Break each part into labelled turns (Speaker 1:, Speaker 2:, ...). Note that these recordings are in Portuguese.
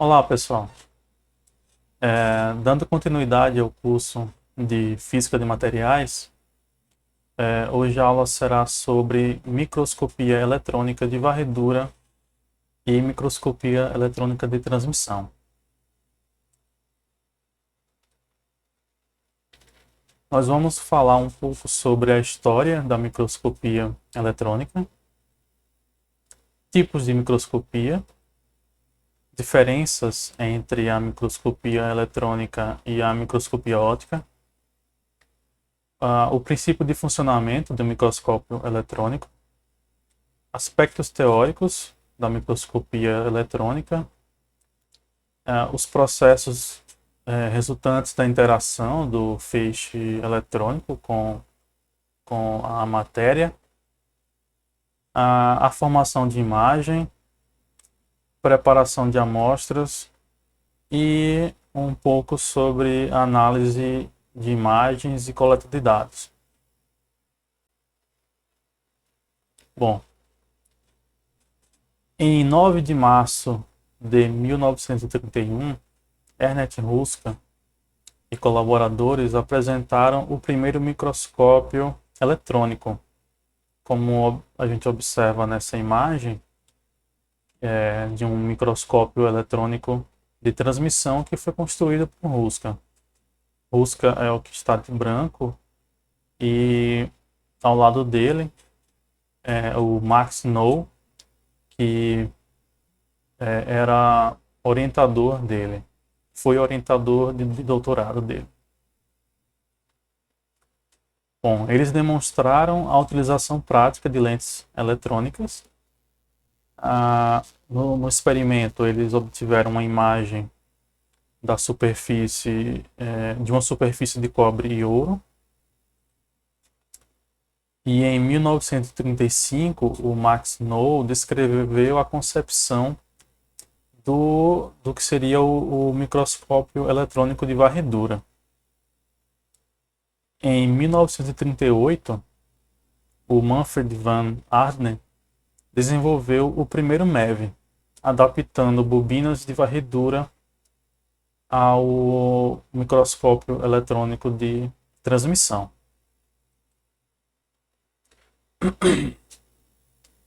Speaker 1: Olá, pessoal. Dando continuidade ao curso de Física de Materiais, hoje a aula será sobre microscopia eletrônica de varredura e microscopia eletrônica de transmissão. Nós vamos falar um pouco sobre a história da microscopia eletrônica, tipos de microscopia, diferenças entre a microscopia eletrônica e a microscopia óptica, o princípio de funcionamento do microscópio eletrônico, aspectos teóricos da microscopia eletrônica, os processos resultantes da interação do feixe eletrônico com a matéria, a formação de imagem, preparação de amostras e um pouco sobre análise de imagens e coleta de dados. Bom, em 9 de março de 1931, Ernest Ruska e colaboradores apresentaram o primeiro microscópio eletrônico. Como a gente observa nessa imagem, de um microscópio eletrônico de transmissão que foi construído por Ruska. Ruska é o que está de branco e ao lado dele é o Max Knoll, que era orientador dele, foi orientador de doutorado dele. Bom, eles demonstraram a utilização prática de lentes eletrônicas. No experimento, eles obtiveram uma imagem da superfície, de uma superfície de cobre e ouro. E em 1935, o Max Knoll descreveu a concepção do que seria o microscópio eletrônico de varredura. Em 1938, o Manfred van Arden desenvolveu o primeiro MEV, adaptando bobinas de varredura ao microscópio eletrônico de transmissão.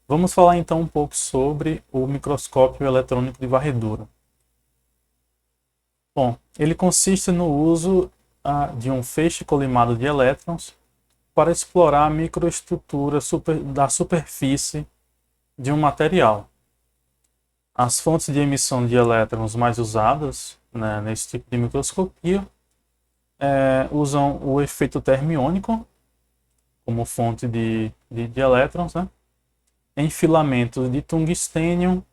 Speaker 1: Vamos falar então um pouco sobre o microscópio eletrônico de varredura. Bom, ele consiste no uso de um feixe colimado de elétrons para explorar a microestrutura da superfície de um material. As fontes de emissão de elétrons mais usadas, né, nesse tipo de microscopia usam o efeito termiônico como fonte de elétrons, né, em filamentos de tungstênio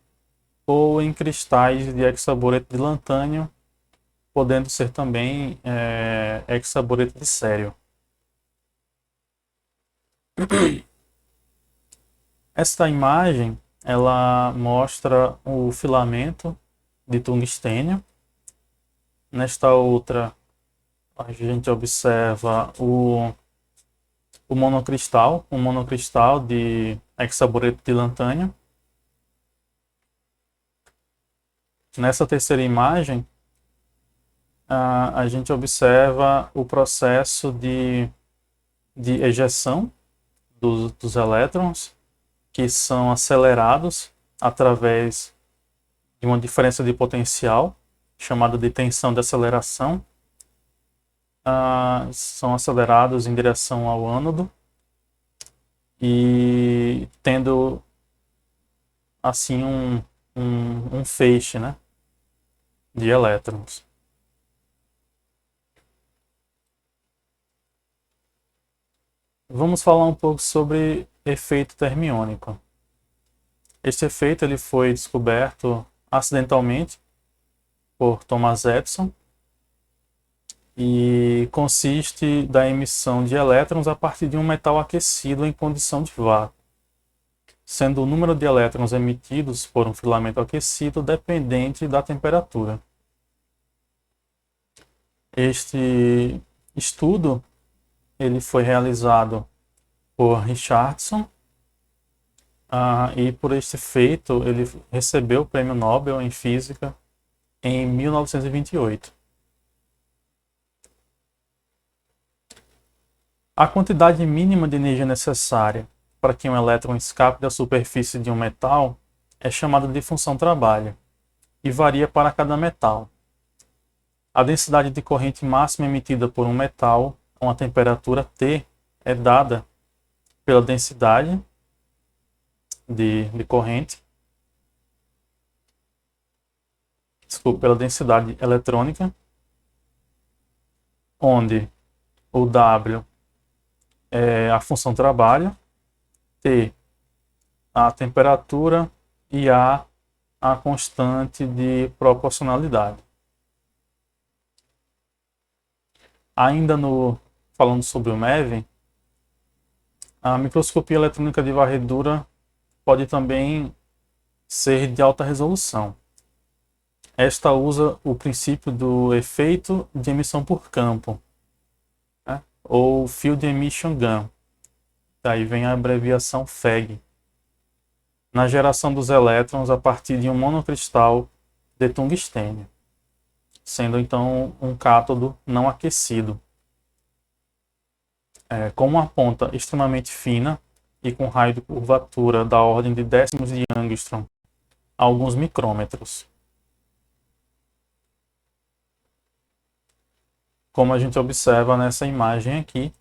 Speaker 1: ou em cristais de hexaborete de lantânio, podendo ser também hexaborete de cério. Esta imagem ela mostra o filamento de tungstênio. Nesta outra, a gente observa o monocristal, um monocristal de hexaborete de lantânio. Nessa terceira imagem, a gente observa o processo de ejeção dos elétrons, que são acelerados através de uma diferença de potencial, chamada de tensão de aceleração. São acelerados em direção ao ânodo e tendo assim um feixe, né, de elétrons. Vamos falar um pouco sobre efeito termiônico. Este efeito ele foi descoberto acidentalmente por Thomas Edison e consiste da emissão de elétrons a partir de um metal aquecido em condição de vácuo, sendo o número de elétrons emitidos por um filamento aquecido dependente da temperatura. Este estudo ele foi realizado por Richardson e por este feito ele recebeu o Prêmio Nobel em Física em 1928. A quantidade mínima de energia necessária para que um elétron escape da superfície de um metal é chamada de função trabalho e varia para cada metal. A densidade de corrente máxima emitida por um metal a uma temperatura T é dada pela densidade de corrente, pela densidade eletrônica, onde o W é a função trabalho, T a temperatura e A a constante de proporcionalidade. Ainda falando sobre o MEV, a microscopia eletrônica de varredura pode também ser de alta resolução. Esta usa o princípio do efeito de emissão por campo, né? Ou Field Emission Gun. Daí vem a abreviação FEG. Na geração dos elétrons a partir de um monocristal de tungstênio, sendo então um cátodo não aquecido. Com uma ponta extremamente fina e com raio de curvatura da ordem de décimos de angstrom a alguns micrômetros. Como a gente observa nessa imagem aqui,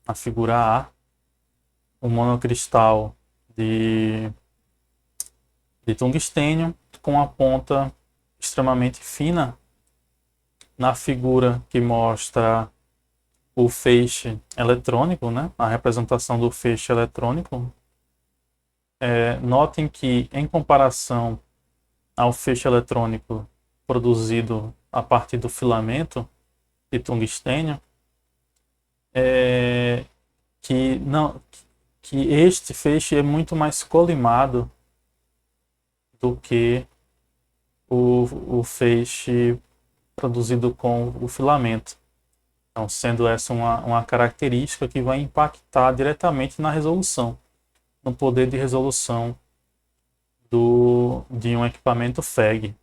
Speaker 1: na figura A, um monocristal de tungstênio com a ponta extremamente fina. Na figura que mostra o feixe eletrônico, né? A representação do feixe eletrônico, notem que, em comparação ao feixe eletrônico produzido a partir do filamento de tungstênio, que este feixe é muito mais colimado do que o feixe produzido com o filamento. Então, sendo essa uma característica que vai impactar diretamente na resolução, no poder de resolução de um equipamento FEG.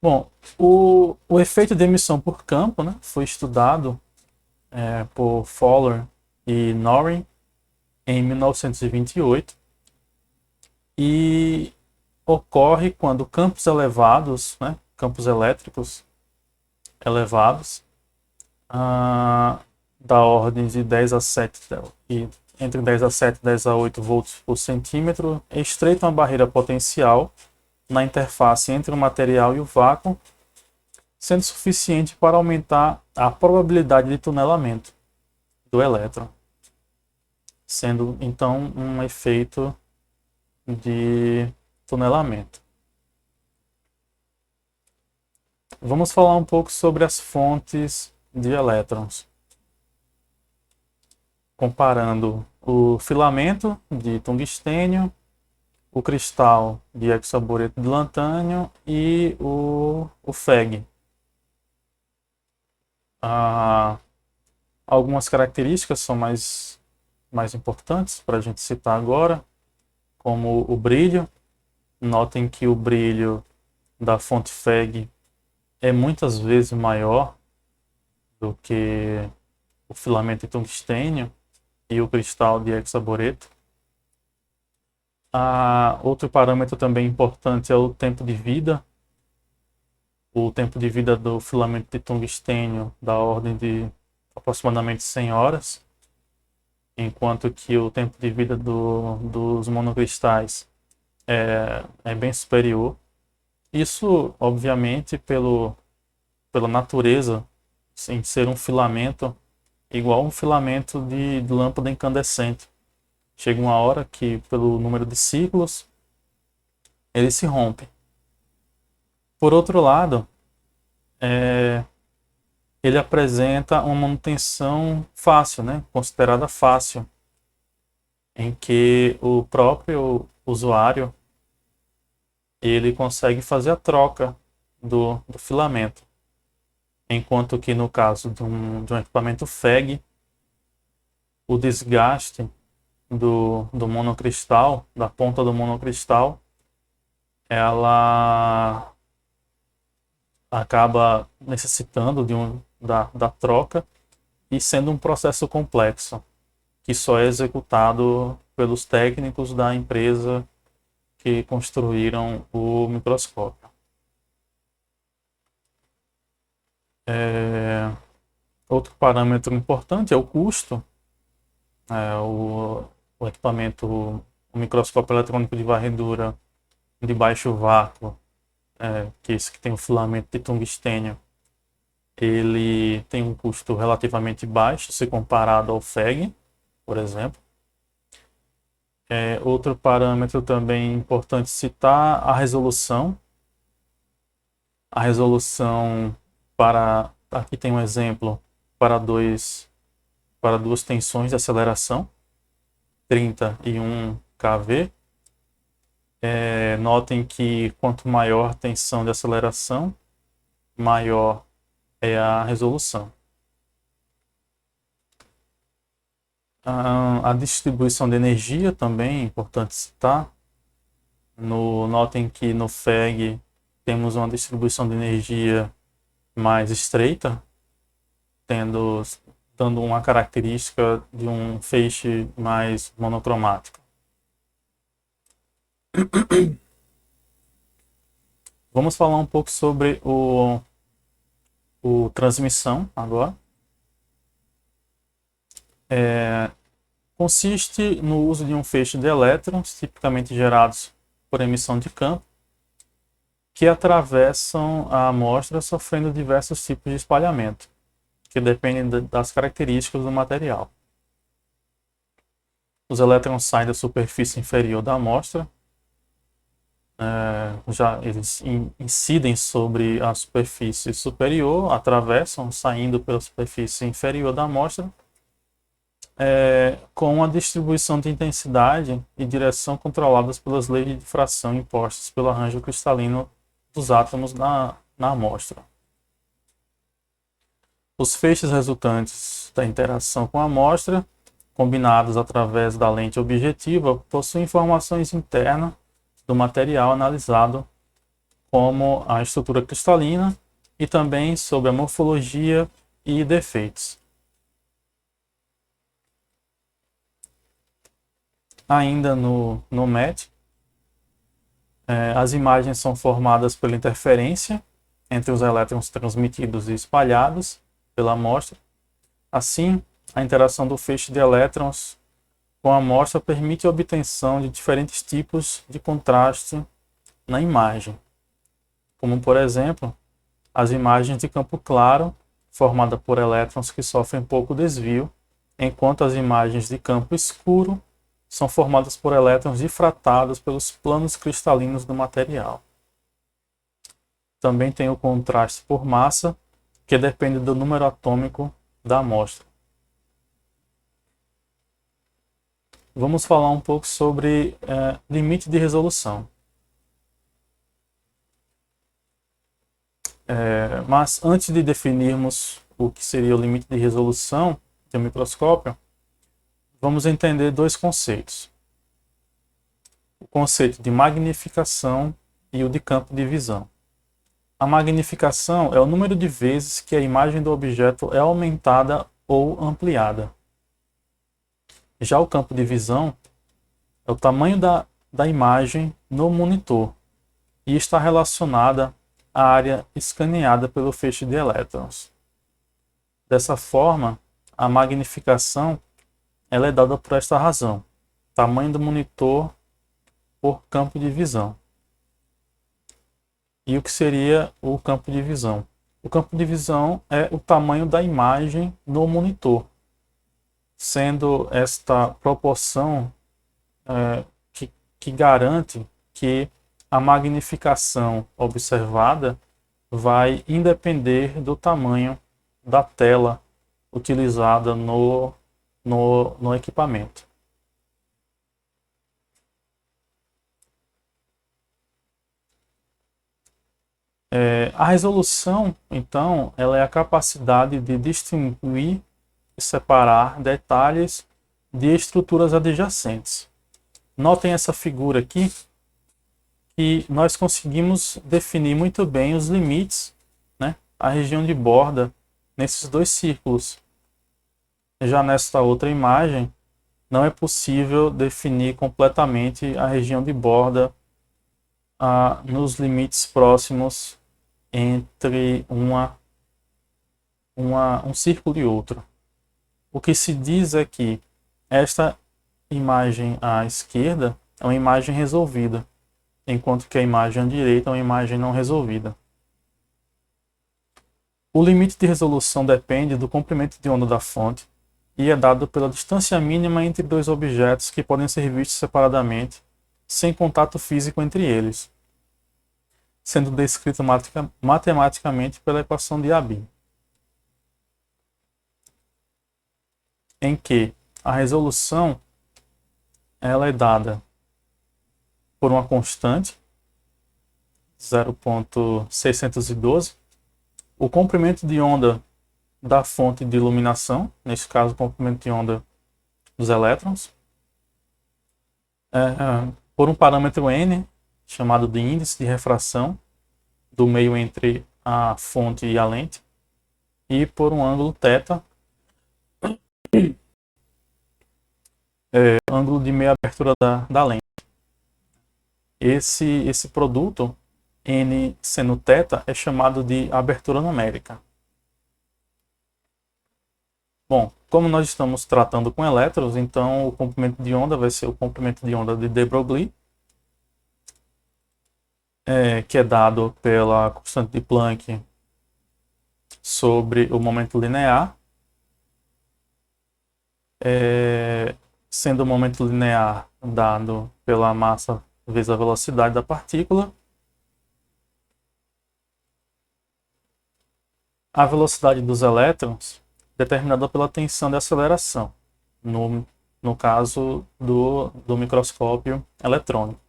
Speaker 1: Bom, o efeito de emissão por campo, né, foi estudado por Fowler e Norrie em 1928 e ocorre quando campos elevados, né, campos elétricos elevados, da ordem de 10 a 7 e entre 10 a 7 e 10 a 8 volts por centímetro, estreitam a barreira potencial na interface entre o material e o vácuo, sendo suficiente para aumentar a probabilidade de tunelamento do elétron, sendo então um efeito de tunelamento. Vamos falar um pouco sobre as fontes de elétrons, comparando o filamento de tungstênio, o cristal de hexaboreto de lantânio e o FEG. Algumas características são mais importantes para a gente citar agora, como o brilho. Notem que o brilho da fonte FEG é muitas vezes maior do que o filamento de tungstênio e o cristal de hexaboreto. Outro parâmetro também importante é o tempo de vida. O tempo de vida do filamento de tungstênio da ordem de aproximadamente 100 horas, enquanto que o tempo de vida dos monocristais é bem superior. Isso, obviamente, pela natureza, em ser um filamento igual um filamento de lâmpada incandescente. Chega uma hora que, pelo número de ciclos, ele se rompe. Por outro lado, ele apresenta uma manutenção fácil, né? Considerada fácil, em que o próprio usuário ele consegue fazer a troca do filamento. Enquanto que no caso de um equipamento FEG, o desgaste do monocristal, da ponta do monocristal, ela acaba necessitando da troca e sendo um processo complexo, que só é executado pelos técnicos da empresa que construíram o microscópio. Outro parâmetro importante é o custo. O equipamento, o microscópio eletrônico de varredura de baixo vácuo, que é esse que tem o filamento de tungstênio, ele tem um custo relativamente baixo se comparado ao FEG, por exemplo. Outro parâmetro também importante citar, a resolução. A resolução para, aqui tem um exemplo, para duas tensões de aceleração, 30 e 1 kV. Notem que quanto maior a tensão de aceleração, maior é a resolução. A distribuição de energia também é importante citar. Notem que no FEG temos uma distribuição de energia mais estreita, dando uma característica de um feixe mais monocromático. Vamos falar um pouco sobre o transmissão agora. Consiste no uso de um feixe de elétrons, tipicamente gerados por emissão de campo, que atravessam a amostra sofrendo diversos tipos de espalhamento, que dependem das características do material. Os elétrons saem da superfície inferior da amostra, eles incidem sobre a superfície superior, atravessam, saindo pela superfície inferior da amostra, com a distribuição de intensidade e direção controladas pelas leis de difração impostas pelo arranjo cristalino dos átomos na amostra. Os feixes resultantes da interação com a amostra, combinados através da lente objetiva, possuem informações internas do material analisado, como a estrutura cristalina e também sobre a morfologia e defeitos. Ainda no MET, as imagens são formadas pela interferência entre os elétrons transmitidos e espalhados pela amostra. Assim, a interação do feixe de elétrons com a amostra permite a obtenção de diferentes tipos de contraste na imagem, como, por exemplo, as imagens de campo claro, formada por elétrons que sofrem pouco desvio, enquanto as imagens de campo escuro são formadas por elétrons difratados pelos planos cristalinos do material. Também tem o contraste por massa, que depende do número atômico da amostra. Vamos falar um pouco sobre limite de resolução. Mas antes de definirmos o que seria o limite de resolução de um microscópio, vamos entender dois conceitos. O conceito de magnificação e o de campo de visão. A magnificação é o número de vezes que a imagem do objeto é aumentada ou ampliada. Já o campo de visão é o tamanho da imagem no monitor e está relacionada à área escaneada pelo feixe de elétrons. Dessa forma, a magnificação ela é dada por esta razão: tamanho do monitor por campo de visão. E o que seria o campo de visão? O campo de visão é o tamanho da imagem no monitor, sendo esta proporção que garante que a magnificação observada vai independer do tamanho da tela utilizada no equipamento. A resolução, então, ela é a capacidade de distinguir e separar detalhes de estruturas adjacentes. Notem essa figura aqui, que nós conseguimos definir muito bem os limites, né, a região de borda nesses dois círculos. Já nesta outra imagem, não é possível definir completamente a região de borda nos limites próximos entre um círculo e outro. O que se diz é que esta imagem à esquerda é uma imagem resolvida, enquanto que a imagem à direita é uma imagem não resolvida. O limite de resolução depende do comprimento de onda da fonte e é dado pela distância mínima entre dois objetos que podem ser vistos separadamente, sem contato físico entre eles, sendo descrito matematicamente pela equação de Abbe, em que a resolução ela é dada por uma constante, 0,612, o comprimento de onda da fonte de iluminação, nesse caso o comprimento de onda dos elétrons, por um parâmetro n, chamado de índice de refração, do meio entre a fonte e a lente, e por um ângulo θ, ângulo de meia abertura da lente. Esse produto, n sendo θ, é chamado de abertura numérica. Bom, como nós estamos tratando com elétrons, então o comprimento de onda vai ser o comprimento de onda de de Broglie, que é dado pela constante de Planck sobre o momento linear, sendo o momento linear dado pela massa vezes a velocidade da partícula. A velocidade dos elétrons determinada pela tensão de aceleração, no caso do microscópio eletrônico.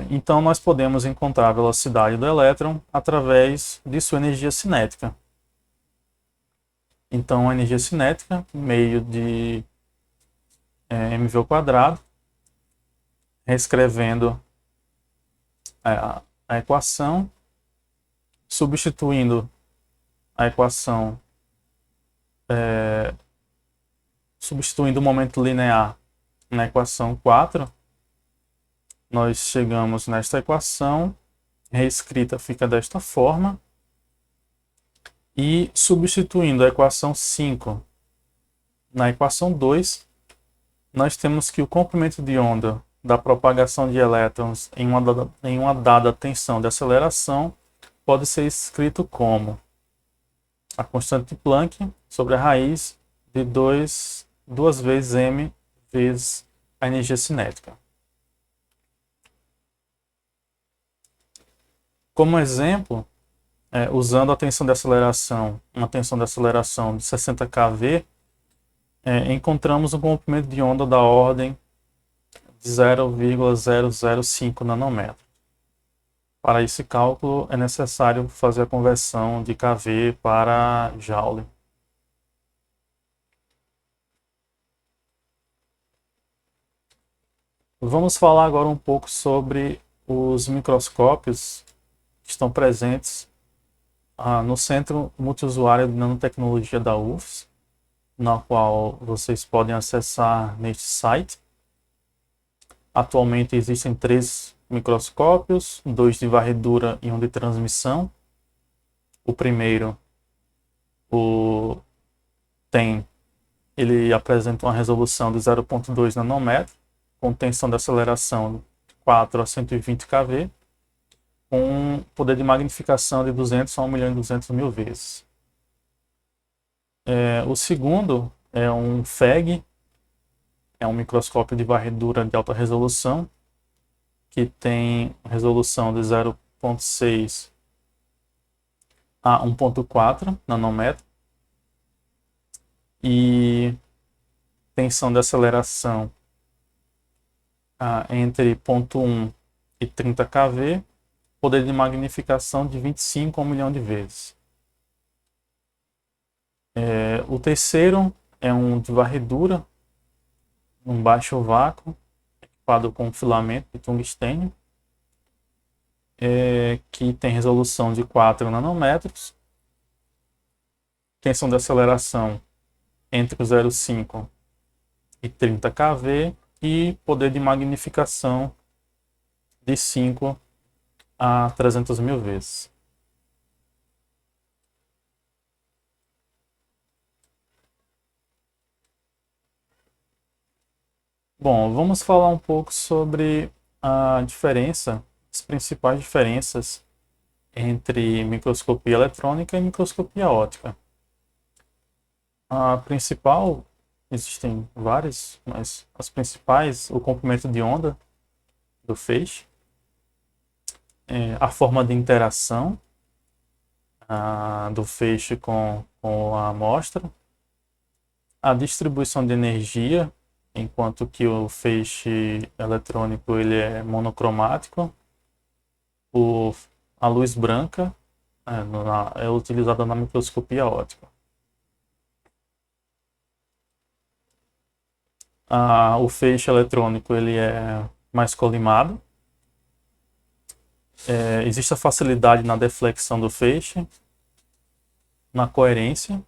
Speaker 1: Então, nós podemos encontrar a velocidade do elétron através de sua energia cinética. Então, a energia cinética, meio de mv ao quadrado, reescrevendo a equação, substituindo a equação, substituindo o momento linear na equação 4, nós chegamos nesta equação, reescrita fica desta forma, e substituindo a equação 5 na equação 2, nós temos que o comprimento de onda da propagação de elétrons em uma dada tensão de aceleração pode ser escrito como a constante de Planck sobre a raiz de 2 vezes m vezes a energia cinética. Como exemplo, usando a tensão de aceleração, uma tensão de aceleração de 60 kV, encontramos um comprimento de onda da ordem de 0,005 nanômetros. Para esse cálculo é necessário fazer a conversão de kV para Joule. Vamos falar agora um pouco sobre os microscópios que estão presentes no Centro Multiusuário de Nanotecnologia da UFS, na qual vocês podem acessar neste site. Atualmente existem 3 microscópios, 2 de varredura e 1 de transmissão. O primeiro, ele apresenta uma resolução de 0,2 nanômetros, com tensão de aceleração de 4 a 120 kV, com poder de magnificação de 200 a 1.200.000 vezes. O segundo é um FEG, é um microscópio de varredura de alta resolução, que tem resolução de 0,6 a 1,4 nanômetro e tensão de aceleração entre 0,1 e 30 kV, poder de magnificação de 25 a 1 milhão de vezes. O terceiro é um de varredura, num baixo vácuo, equipado com filamento de tungstênio, que tem resolução de 4 nanômetros, tensão de aceleração entre 0,5 e 30 kV e poder de magnificação de 5 a 300 mil vezes. Bom, vamos falar um pouco sobre a diferença, as principais diferenças entre microscopia eletrônica e microscopia óptica. A principal, existem várias, mas as principais, o comprimento de onda do feixe, a forma de interação do feixe com a amostra, a distribuição de energia, enquanto que o feixe eletrônico ele é monocromático, a luz branca é utilizada na microscopia óptica. O feixe eletrônico ele é mais colimado, existe a facilidade na deflexão do feixe, na coerência,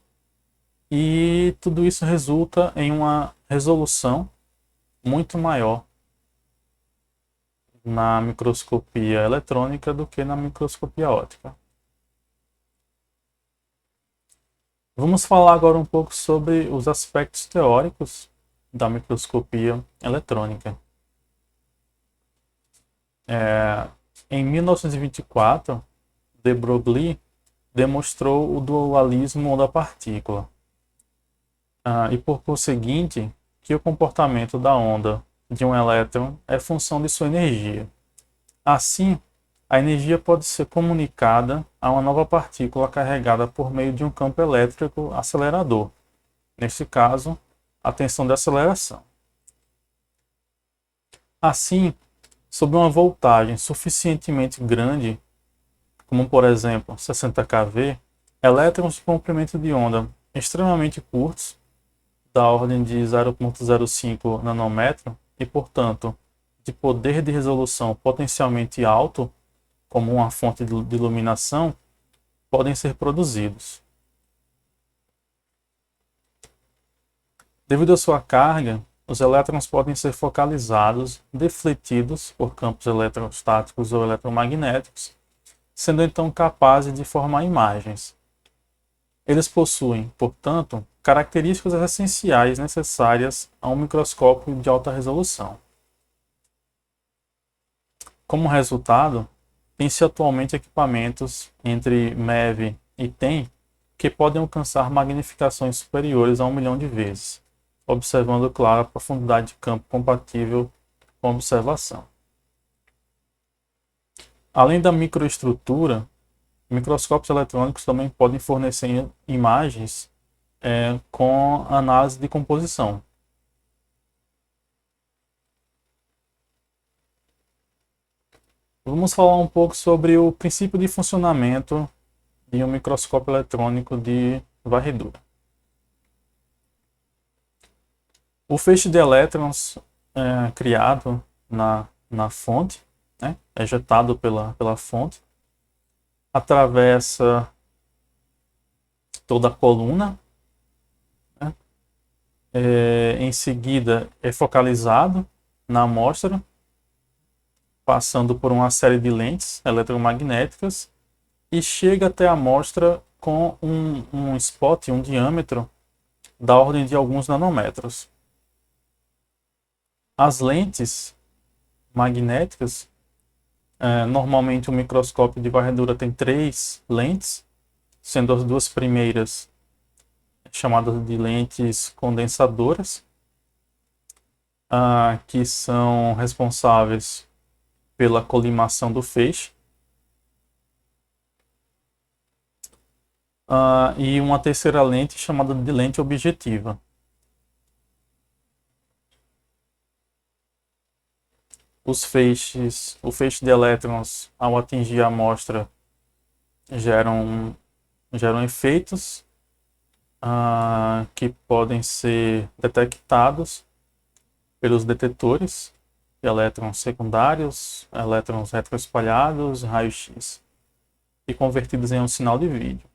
Speaker 1: e tudo isso resulta em uma resolução muito maior na microscopia eletrônica do que na microscopia óptica. Vamos falar agora um pouco sobre os aspectos teóricos da microscopia eletrônica. Em 1924, de Broglie demonstrou o dualismo onda-partícula e, por conseguinte, que o comportamento da onda de um elétron é função de sua energia. Assim, a energia pode ser comunicada a uma nova partícula carregada por meio de um campo elétrico acelerador, neste caso, a tensão de aceleração. Assim, sob uma voltagem suficientemente grande, como por exemplo 60 kV, elétrons de comprimento de onda extremamente curtos, da ordem de 0,05 nanômetro e, portanto, de poder de resolução potencialmente alto, como uma fonte de iluminação, podem ser produzidos. Devido à sua carga, os elétrons podem ser focalizados, defletidos por campos eletrostáticos ou eletromagnéticos, sendo então capazes de formar imagens. Eles possuem, portanto, características essenciais necessárias a um microscópio de alta resolução. Como resultado, tem-se atualmente equipamentos entre MeV e TEM que podem alcançar magnificações superiores a 1 milhão de vezes, observando, claro, a profundidade de campo compatível com a observação. Além da microestrutura, microscópios eletrônicos também podem fornecer imagens com análise de composição. Vamos falar um pouco sobre o princípio de funcionamento de um microscópio eletrônico de varredura. O feixe de elétrons criado na fonte, ejetado pela fonte, atravessa toda a coluna, em seguida é focalizado na amostra, passando por uma série de lentes eletromagnéticas e chega até a amostra com um spot, um diâmetro da ordem de alguns nanômetros. As lentes magnéticas, normalmente o microscópio de varredura tem 3 lentes, sendo as 2 primeiras chamadas de lentes condensadoras, que são responsáveis pela colimação do feixe, e uma terceira lente chamada de lente objetiva. O feixe de elétrons, ao atingir a amostra, geram efeitos que podem ser detectados pelos detetores de elétrons secundários, elétrons retroespalhados, raio-x, e convertidos em um sinal de vídeo.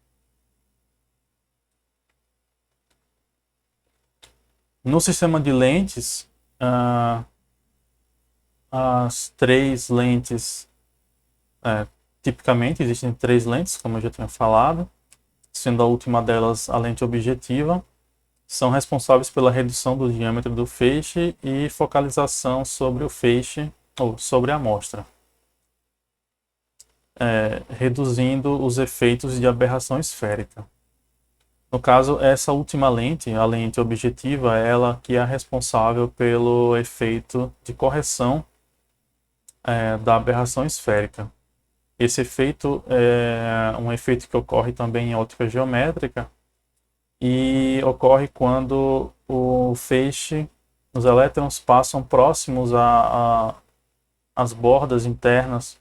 Speaker 1: No sistema de lentes, as três lentes, tipicamente existem três lentes, como eu já tinha falado, sendo a última delas a lente objetiva, são responsáveis pela redução do diâmetro do feixe e focalização sobre o feixe ou sobre a amostra, reduzindo os efeitos de aberração esférica. No caso, essa última lente, a lente objetiva, é ela que é responsável pelo efeito de correção da aberração esférica. Esse efeito é um efeito que ocorre também em ótica geométrica e ocorre quando o feixe, os elétrons passam próximos às bordas internas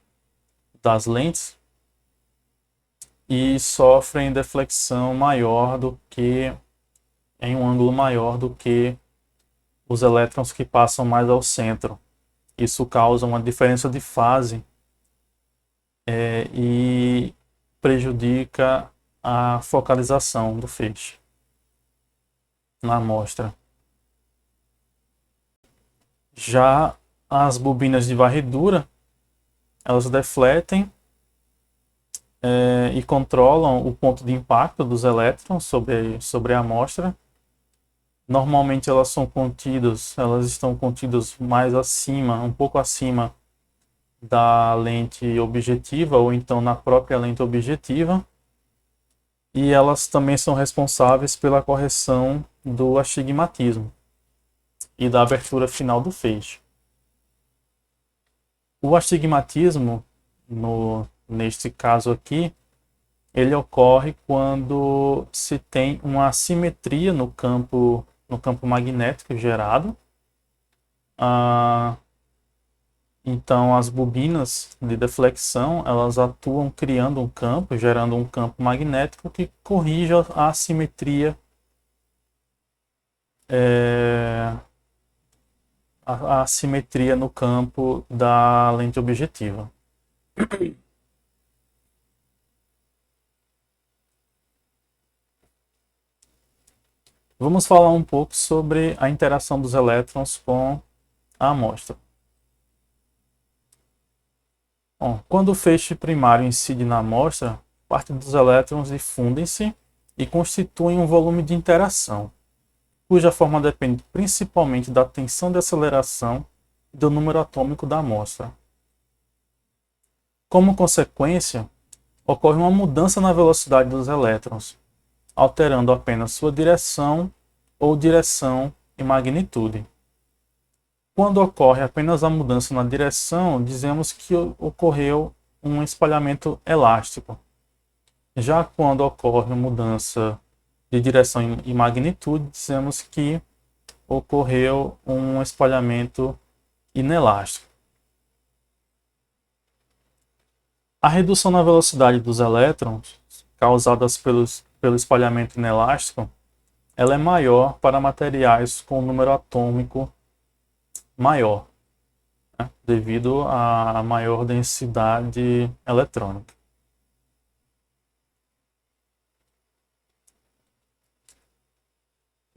Speaker 1: das lentes e sofrem deflexão maior do que, em um ângulo maior do que os elétrons que passam mais ao centro. Isso causa uma diferença de fase e prejudica a focalização do feixe na amostra. Já as bobinas de varredura, elas defletem e controlam o ponto de impacto dos elétrons sobre a amostra. Normalmente elas estão contidas mais acima, um pouco acima da lente objetiva ou então na própria lente objetiva. E elas também são responsáveis pela correção do astigmatismo e da abertura final do feixe. O astigmatismo, neste caso aqui, ele ocorre quando se tem uma assimetria no campo magnético gerado. Então, as bobinas de deflexão, elas atuam criando um campo, gerando um campo magnético que corrige a assimetria, a assimetria no campo da lente objetiva. Vamos falar um pouco sobre a interação dos elétrons com a amostra. Bom, quando o feixe primário incide na amostra, parte dos elétrons difundem-se e constituem um volume de interação, cuja forma depende principalmente da tensão de aceleração e do número atômico da amostra. Como consequência, ocorre uma mudança na velocidade dos elétrons, alterando apenas sua direção e magnitude. Quando ocorre apenas a mudança na direção, dizemos que ocorreu um espalhamento elástico. Já quando ocorre mudança de direção e magnitude, dizemos que ocorreu um espalhamento inelástico. A redução na velocidade dos elétrons, causadas pelo espalhamento inelástico, ela é maior para materiais com número atômico maior, né, devido à maior densidade eletrônica.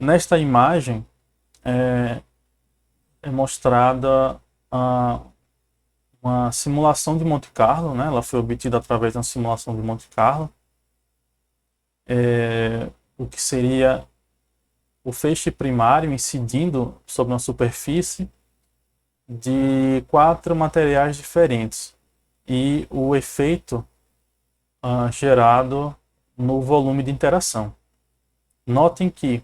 Speaker 1: Nesta imagem é mostrada uma simulação de Monte Carlo, né? Ela foi obtida através de uma simulação de Monte Carlo, o que seria o feixe primário incidindo sobre uma superfície de 4 materiais diferentes e o efeito gerado no volume de interação. Notem que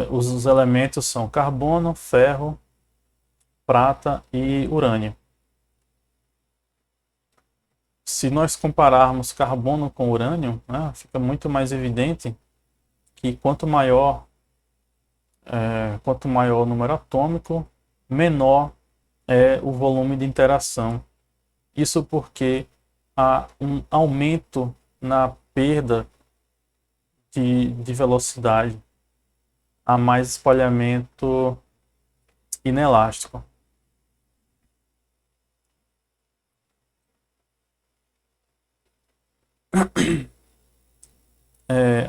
Speaker 1: os elementos são carbono, ferro, prata e urânio. Se nós compararmos carbono com urânio, né, fica muito mais evidente que quanto maior o número atômico, menor é o volume de interação. Isso porque há um aumento na perda de velocidade, há mais espalhamento inelástico.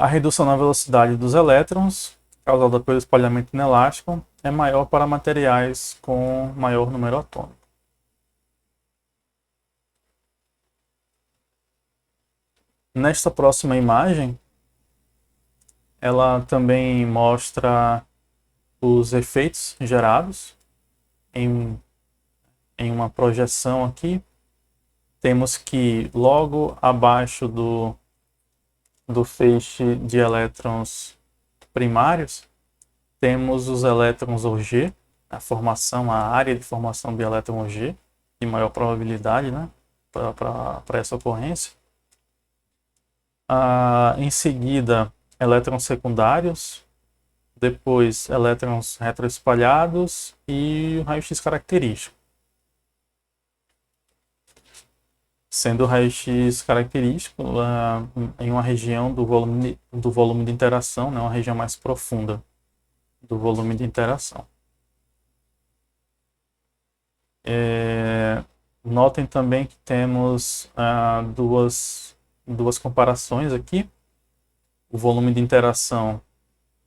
Speaker 1: A redução na velocidade dos elétrons, causada pelo espalhamento inelástico, é maior para materiais com maior número atômico. Nesta próxima imagem, ela também mostra os efeitos gerados em uma projeção aqui. Temos que logo abaixo do feixe de elétrons primários, temos os elétrons OG, a área de formação de elétron OG, de maior probabilidade, né, para essa ocorrência. Em seguida, elétrons secundários, depois elétrons retroespalhados e o raio-x característico. Sendo o raio-x característico em uma região do volume de interação, né, uma região mais profunda do volume de interação. Notem também que temos duas comparações aqui. O volume de interação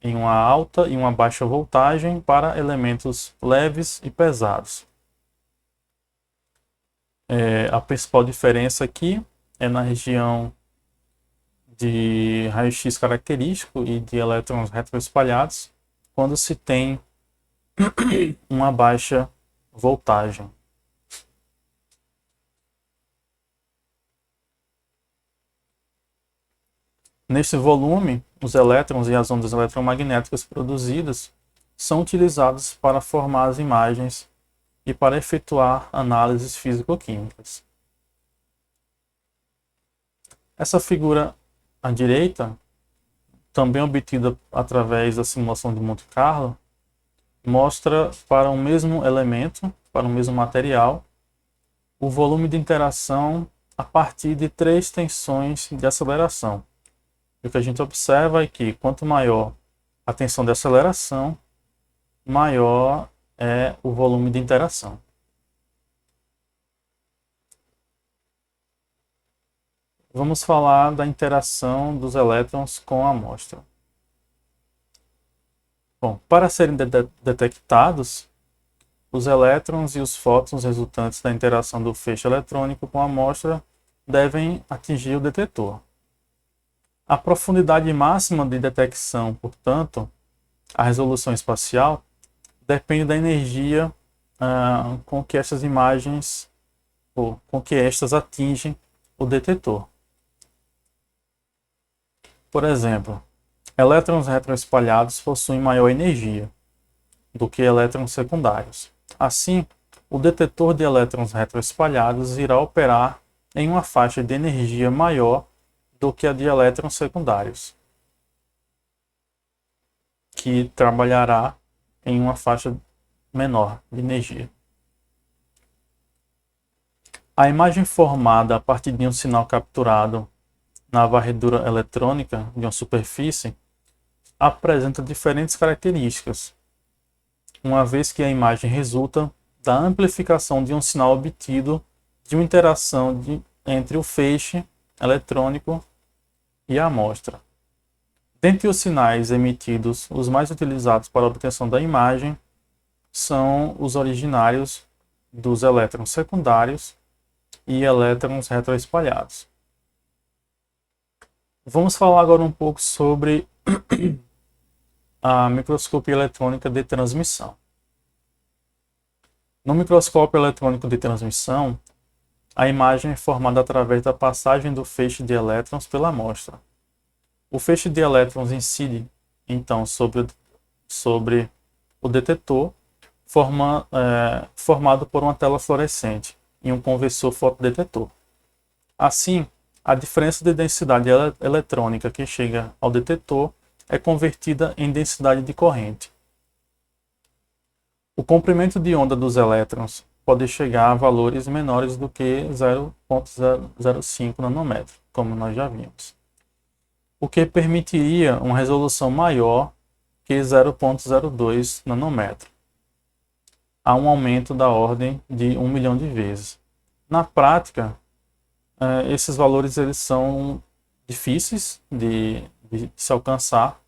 Speaker 1: em uma alta e uma baixa voltagem para elementos leves e pesados. A principal diferença aqui é na região de raio-x característico e de elétrons retroespalhados, quando se tem uma baixa voltagem. Neste volume, os elétrons e as ondas eletromagnéticas produzidas são utilizados para formar as imagens e para efetuar análises físico-químicas. Essa figura à direita, também obtida através da simulação de Monte Carlo, mostra para um mesmo elemento, para um mesmo material, o volume de interação a partir de 3 tensões de aceleração. E o que a gente observa é que quanto maior a tensão de aceleração, maior é o volume de interação. Vamos falar da interação dos elétrons com a amostra. Bom, para serem detectados, os elétrons e os fótons resultantes da interação do feixe eletrônico com a amostra devem atingir o detetor. A profundidade máxima de detecção, portanto, a resolução espacial, depende da energia com que estas imagens, ou com que estas atingem o detetor. Por exemplo, elétrons retroespalhados possuem maior energia do que elétrons secundários. Assim, o detetor de elétrons retroespalhados irá operar em uma faixa de energia maior do que a de elétrons secundários, que trabalhará em uma faixa menor de energia. A imagem formada a partir de um sinal capturado na varredura eletrônica de uma superfície apresenta diferentes características, uma vez que a imagem resulta da amplificação de um sinal obtido de uma interação entre o feixe eletrônico e a amostra. Dentre os sinais emitidos, os mais utilizados para a obtenção da imagem são os originários dos elétrons secundários e elétrons retroespalhados. Vamos falar agora um pouco sobre a microscopia eletrônica de transmissão. No microscópio eletrônico de transmissão, a imagem é formada através da passagem do feixe de elétrons pela amostra. O feixe de elétrons incide, então, sobre o detetor, formado por uma tela fluorescente e um conversor fotodetetor. Assim, a diferença de densidade eletrônica que chega ao detetor é convertida em densidade de corrente. O comprimento de onda dos elétrons pode chegar a valores menores do que 0,05 nanômetro, como nós já vimos. o que permitiria uma resolução maior que 0,02 nanômetro, a um aumento da ordem de 1 milhão de vezes. Na prática, esses valores eles são difíceis de se alcançar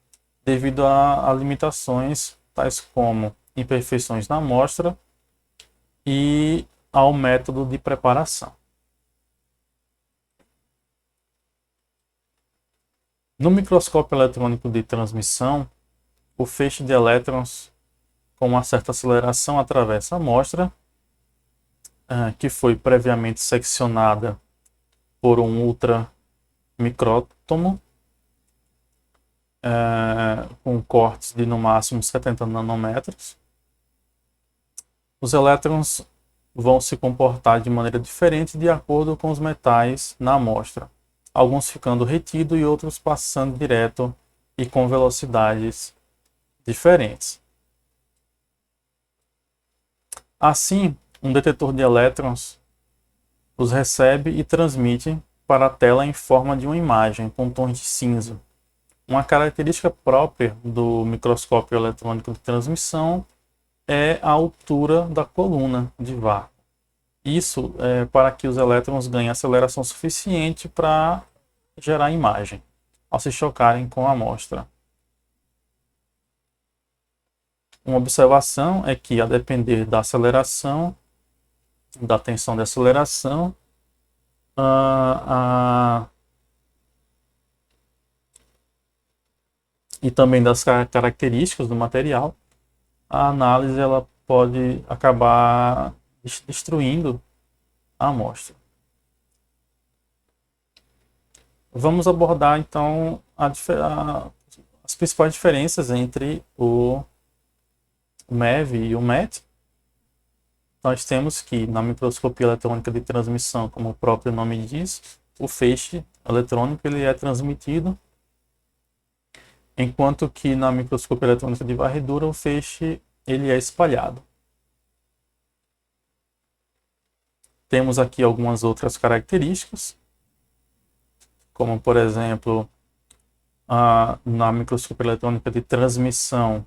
Speaker 1: devido a limitações tais como imperfeições na amostra e ao método de preparação. No microscópio eletrônico de transmissão, o feixe de elétrons com uma certa aceleração atravessa a amostra, que foi previamente seccionada por um ultramicrótomo, com cortes de no máximo 70 nanômetros. Os elétrons vão se comportar de maneira diferente de acordo com os metais na amostra, alguns ficando retidos e outros passando direto e com velocidades diferentes. Assim, um detetor de elétrons os recebe e transmite para a tela em forma de uma imagem com tons de cinza. Uma característica própria do microscópio eletrônico de transmissão é a altura da coluna de vácuo. Isso é para que os elétrons ganhem aceleração suficiente para gerar imagem, ao se chocarem com a amostra. Uma observação é que, a depender da aceleração, da tensão de aceleração, e também das características do material, a análise ela pode acabar destruindo a amostra. Vamos abordar então as principais diferenças entre o MEV e o MET. Nós temos que na microscopia eletrônica de transmissão, como o próprio nome diz, o feixe eletrônico ele é transmitido, enquanto que na microscopia eletrônica de varredura o feixe ele é espalhado. Temos aqui algumas outras características, como por exemplo, na microscopia eletrônica de transmissão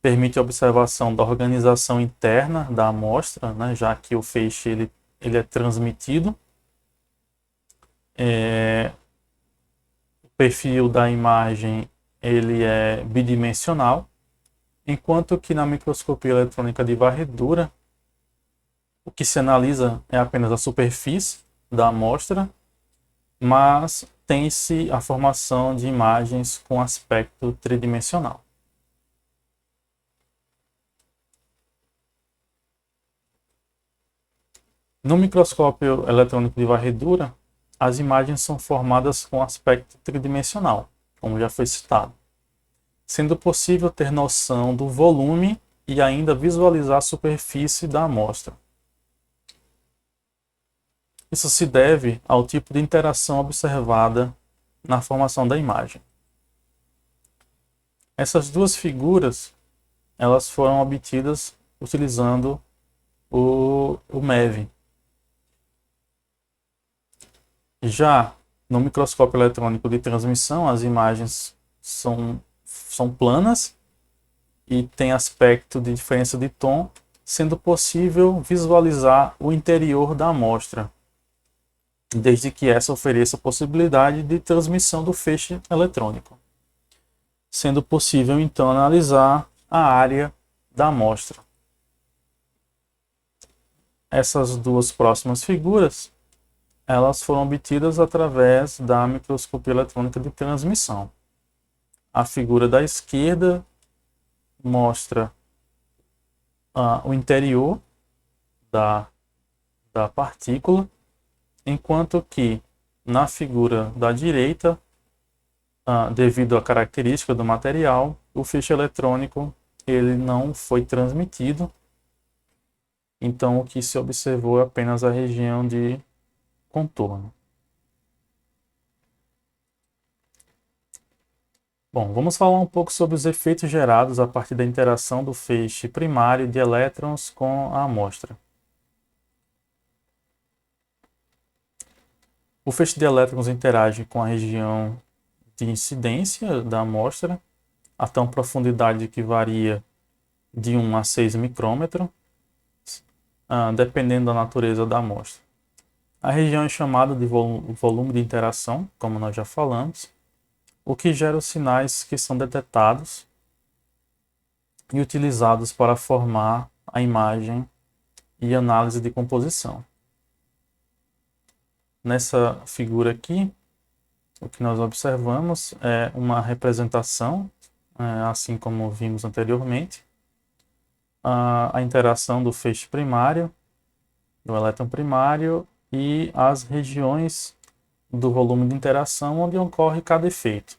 Speaker 1: permite a observação da organização interna da amostra, né, já que o feixe ele é transmitido. O perfil da imagem ele é bidimensional, enquanto que na microscopia eletrônica de varredura o que se analisa é apenas a superfície da amostra, mas tem-se a formação de imagens com aspecto tridimensional. No microscópio eletrônico de varredura, as imagens são formadas com aspecto tridimensional, como já foi citado, sendo possível ter noção do volume e ainda visualizar a superfície da amostra. Isso se deve ao tipo de interação observada na formação da imagem. Essas duas figuras elas foram obtidas utilizando o MEV. Já no microscópio eletrônico de transmissão, as imagens são planas e têm aspecto de diferença de tom, sendo possível visualizar o interior da amostra, desde que essa ofereça a possibilidade de transmissão do feixe eletrônico, sendo possível então analisar a área da amostra. Essas duas próximas figuras elas foram obtidas através da microscopia eletrônica de transmissão. A figura da esquerda mostra o interior da partícula, enquanto que na figura da direita, devido à característica do material, o feixe eletrônico ele não foi transmitido. Então o que se observou é apenas a região de contorno. Bom, vamos falar um pouco sobre os efeitos gerados a partir da interação do feixe primário de elétrons com a amostra. O feixe de elétrons interage com a região de incidência da amostra, até uma profundidade que varia de 1 a 6 micrômetros, dependendo da natureza da amostra. A região é chamada de volume de interação, como nós já falamos, o que gera os sinais que são detectados e utilizados para formar a imagem e análise de composição. Nessa figura aqui, o que nós observamos é uma representação, assim como vimos anteriormente, a interação do feixe primário, do elétron primário e as regiões do volume de interação onde ocorre cada efeito.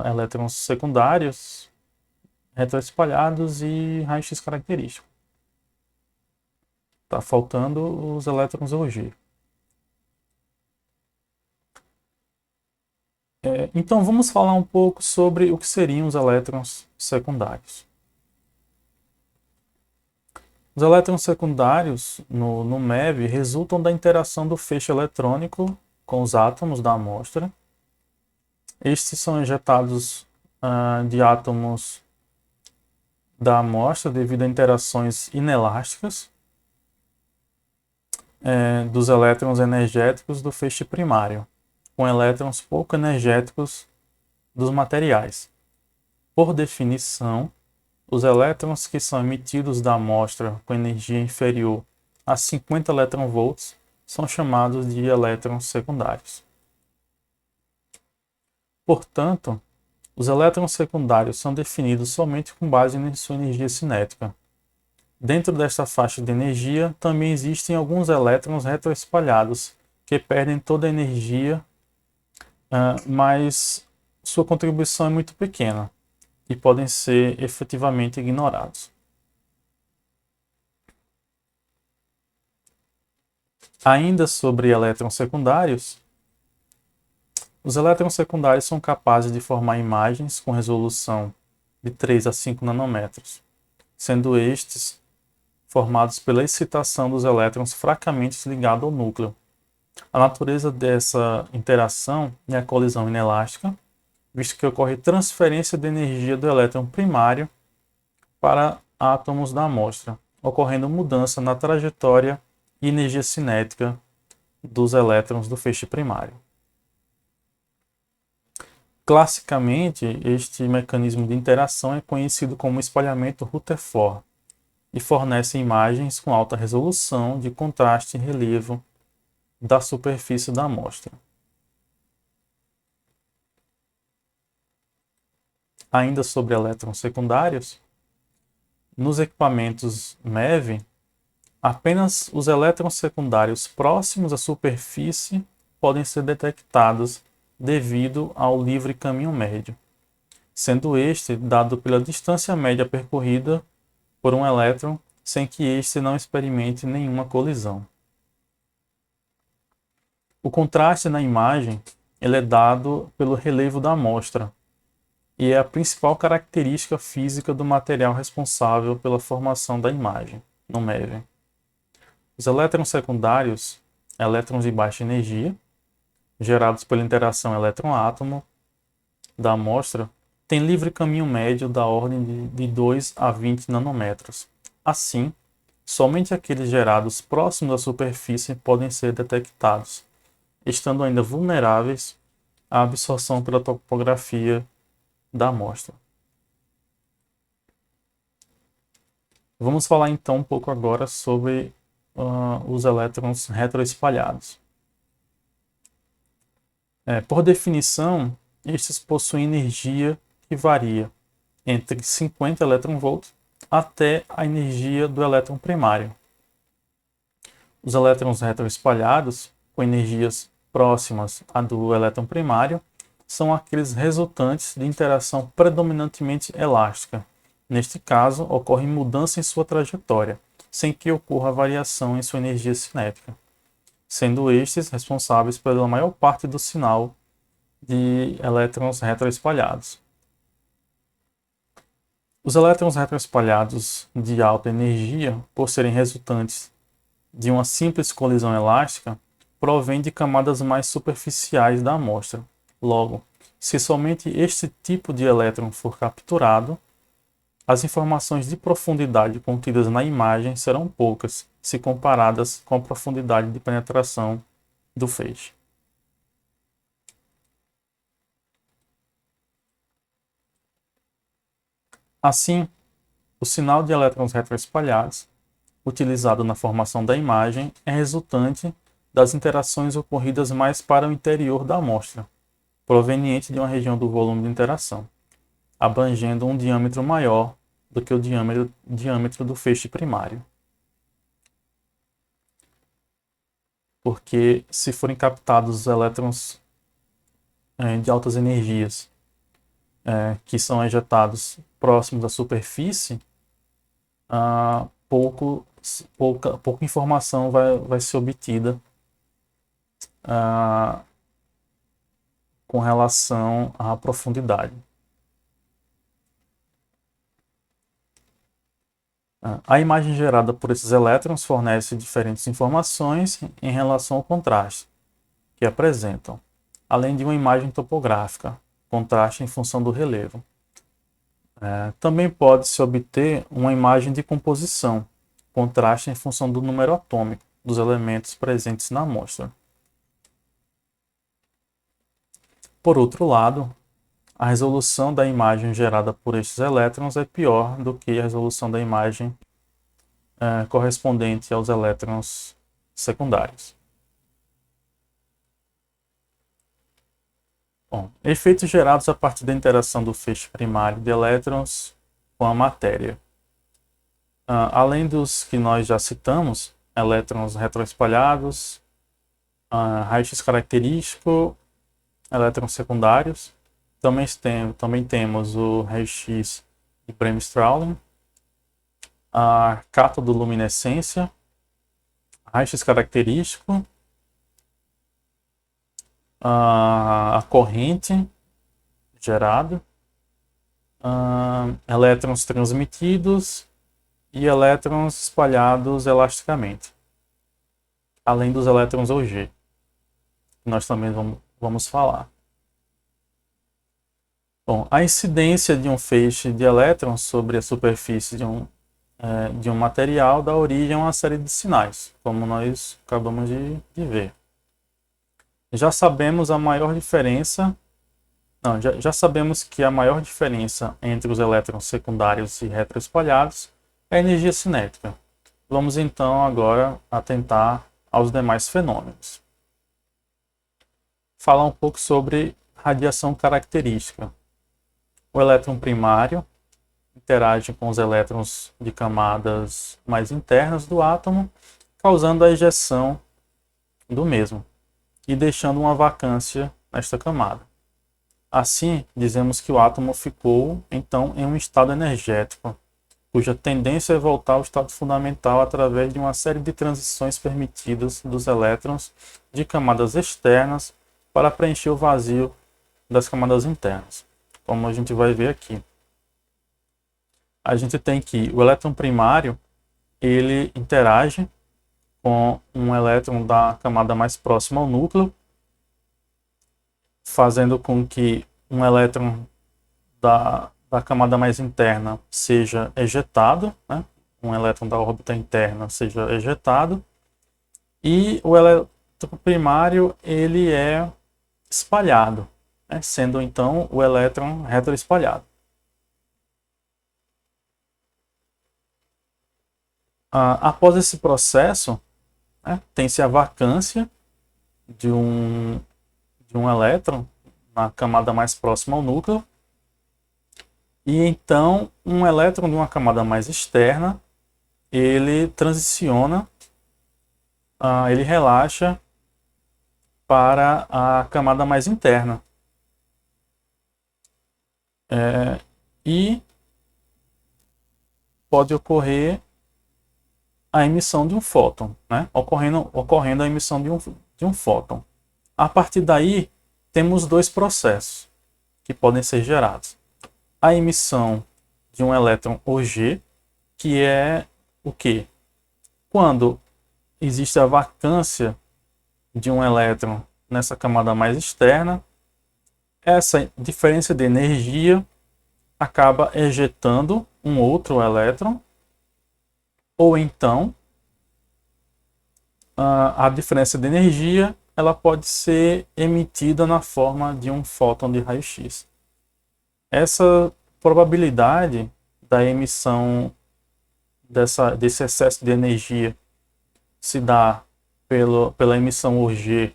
Speaker 1: Elétrons secundários, retroespalhados e raio-x característico. Está faltando os elétrons Auger. Então vamos falar um pouco sobre o que seriam os elétrons secundários. Os elétrons secundários no MEV resultam da interação do feixe eletrônico com os átomos da amostra. Estes são injetados de átomos da amostra devido a interações inelásticas dos elétrons energéticos do feixe primário, com elétrons pouco energéticos dos materiais. Por definição, os elétrons que são emitidos da amostra com energia inferior a 50 eletronvolts são chamados de elétrons secundários. Portanto, os elétrons secundários são definidos somente com base em sua energia cinética. Dentro desta faixa de energia, também existem alguns elétrons retroespalhados que perdem toda a energia, mas sua contribuição é muito pequena e podem ser efetivamente ignorados. Ainda sobre elétrons secundários, os elétrons secundários são capazes de formar imagens com resolução de 3 a 5 nanômetros, sendo estes formados pela excitação dos elétrons fracamente ligados ao núcleo. A natureza dessa interação é a colisão inelástica, visto que ocorre transferência de energia do elétron primário para átomos da amostra, ocorrendo mudança na trajetória e energia cinética dos elétrons do feixe primário. Classicamente, este mecanismo de interação é conhecido como espalhamento Rutherford e fornece imagens com alta resolução de contraste e relevo da superfície da amostra. Ainda sobre elétrons secundários, nos equipamentos MEV, apenas os elétrons secundários próximos à superfície podem ser detectados devido ao livre caminho médio, sendo este dado pela distância média percorrida por um elétron sem que este não experimente nenhuma colisão. O contraste na imagem ele é dado pelo relevo da amostra e é a principal característica física do material responsável pela formação da imagem no MEV. Os elétrons secundários, elétrons de baixa energia, gerados pela interação elétron-átomo da amostra, têm livre caminho médio da ordem de 2 a 20 nanômetros. Assim, somente aqueles gerados próximos da superfície podem ser detectados, estando ainda vulneráveis à absorção pela topografia da amostra. Vamos falar então um pouco agora sobre os elétrons retroespalhados. Por definição, estes possuem energia que varia entre 50 eletronvolts até a energia do elétron primário. Os elétrons retroespalhados, com energias próximas à do elétron primário, são aqueles resultantes de interação predominantemente elástica. Neste caso, ocorre mudança em sua trajetória, sem que ocorra variação em sua energia cinética, sendo estes responsáveis pela maior parte do sinal de elétrons retroespalhados. Os elétrons retroespalhados de alta energia, por serem resultantes de uma simples colisão elástica, provêm de camadas mais superficiais da amostra, Logo, se somente este tipo de elétron for capturado, as informações de profundidade contidas na imagem serão poucas, se comparadas com a profundidade de penetração do feixe. Assim, o sinal de elétrons retroespalhados, utilizado na formação da imagem, é resultante das interações ocorridas mais para o interior da amostra, proveniente de uma região do volume de interação, abrangendo um diâmetro maior do que o diâmetro do feixe primário. Porque se forem captados os elétrons de altas energias que são ejetados próximos da superfície, pouca informação vai ser obtida com relação à profundidade. A imagem gerada por esses elétrons fornece diferentes informações em relação ao contraste que apresentam, além de uma imagem topográfica, contraste em função do relevo. Também pode-se obter uma imagem de composição, contraste em função do número atômico dos elementos presentes na amostra. Por outro lado, a resolução da imagem gerada por estes elétrons é pior do que a resolução da imagem correspondente aos elétrons secundários. Bom, efeitos gerados a partir da interação do feixe primário de elétrons com a matéria. Além dos que nós já citamos, elétrons retroespalhados, raio-x característico, elétrons secundários, também temos o raio-x de Bremsstrahlung, a catodoluminescência, raio-x característico, a corrente gerada, elétrons transmitidos e elétrons espalhados elasticamente, além dos elétrons Auger, que nós também vamos falar. Bom, a incidência de um feixe de elétrons sobre a superfície de um material dá origem a uma série de sinais, como nós acabamos de ver. Já sabemos já sabemos que a maior diferença entre os elétrons secundários e retroespalhados é a energia cinética. Vamos então agora atentar aos demais fenômenos. Falar um pouco sobre radiação característica. O elétron primário interage com os elétrons de camadas mais internas do átomo, causando a ejeção do mesmo e deixando uma vacância nesta camada. Assim, dizemos que o átomo ficou, então, em um estado energético, cuja tendência é voltar ao estado fundamental através de uma série de transições permitidas dos elétrons de camadas externas para preencher o vazio das camadas internas, como a gente vai ver aqui. A gente tem que o elétron primário, ele interage com um elétron da camada mais próxima ao núcleo, fazendo com que um elétron da camada mais interna seja ejetado, né? Um elétron da órbita interna seja ejetado, e o elétron primário ele é espalhado, né? Sendo então o elétron retroespalhado. Após esse processo, né, tem-se a vacância de um elétron na camada mais próxima ao núcleo, e então um elétron de uma camada mais externa, ele transiciona, ele relaxa para a camada mais interna. E pode ocorrer a emissão de um fóton, né? ocorrendo a emissão de um fóton. A partir daí, temos dois processos que podem ser gerados. A emissão de um elétron Auger, que é o quê? Quando existe a vacância de um elétron nessa camada mais externa, essa diferença de energia acaba ejetando um outro elétron, ou então a diferença de energia ela pode ser emitida na forma de um fóton de raio-x. Essa probabilidade da emissão desse excesso de energia se dá pela emissão Auger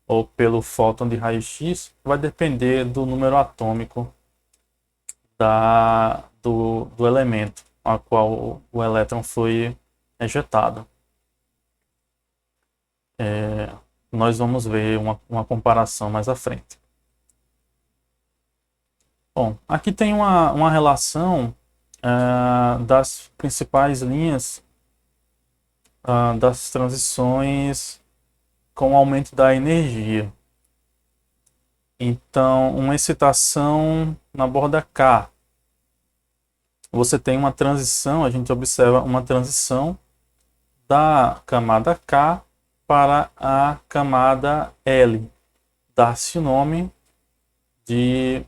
Speaker 1: ou pelo fóton de raio-x vai depender do número atômico do elemento a qual o elétron foi ejetado. Nós vamos ver uma comparação mais à frente. Bom, aqui tem uma relação das principais linhas das transições com o aumento da energia. Então, uma excitação na borda K. Você tem uma transição, a gente observa uma transição da camada K para a camada L. Dá-se o nome de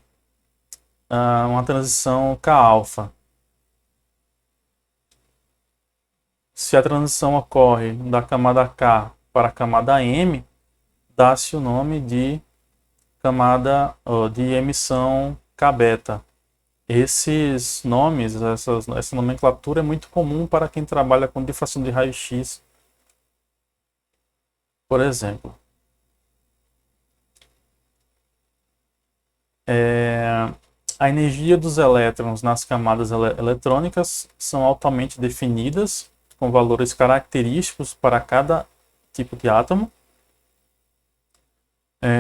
Speaker 1: uma transição K-alfa. Se a transição ocorre da camada K para a camada M, dá-se o nome de camada de emissão K-beta. Esses nomes, essa nomenclatura é muito comum para quem trabalha com difração de raio-x, por exemplo. A energia dos elétrons nas camadas eletrônicas são altamente definidas, com valores característicos para cada tipo de átomo.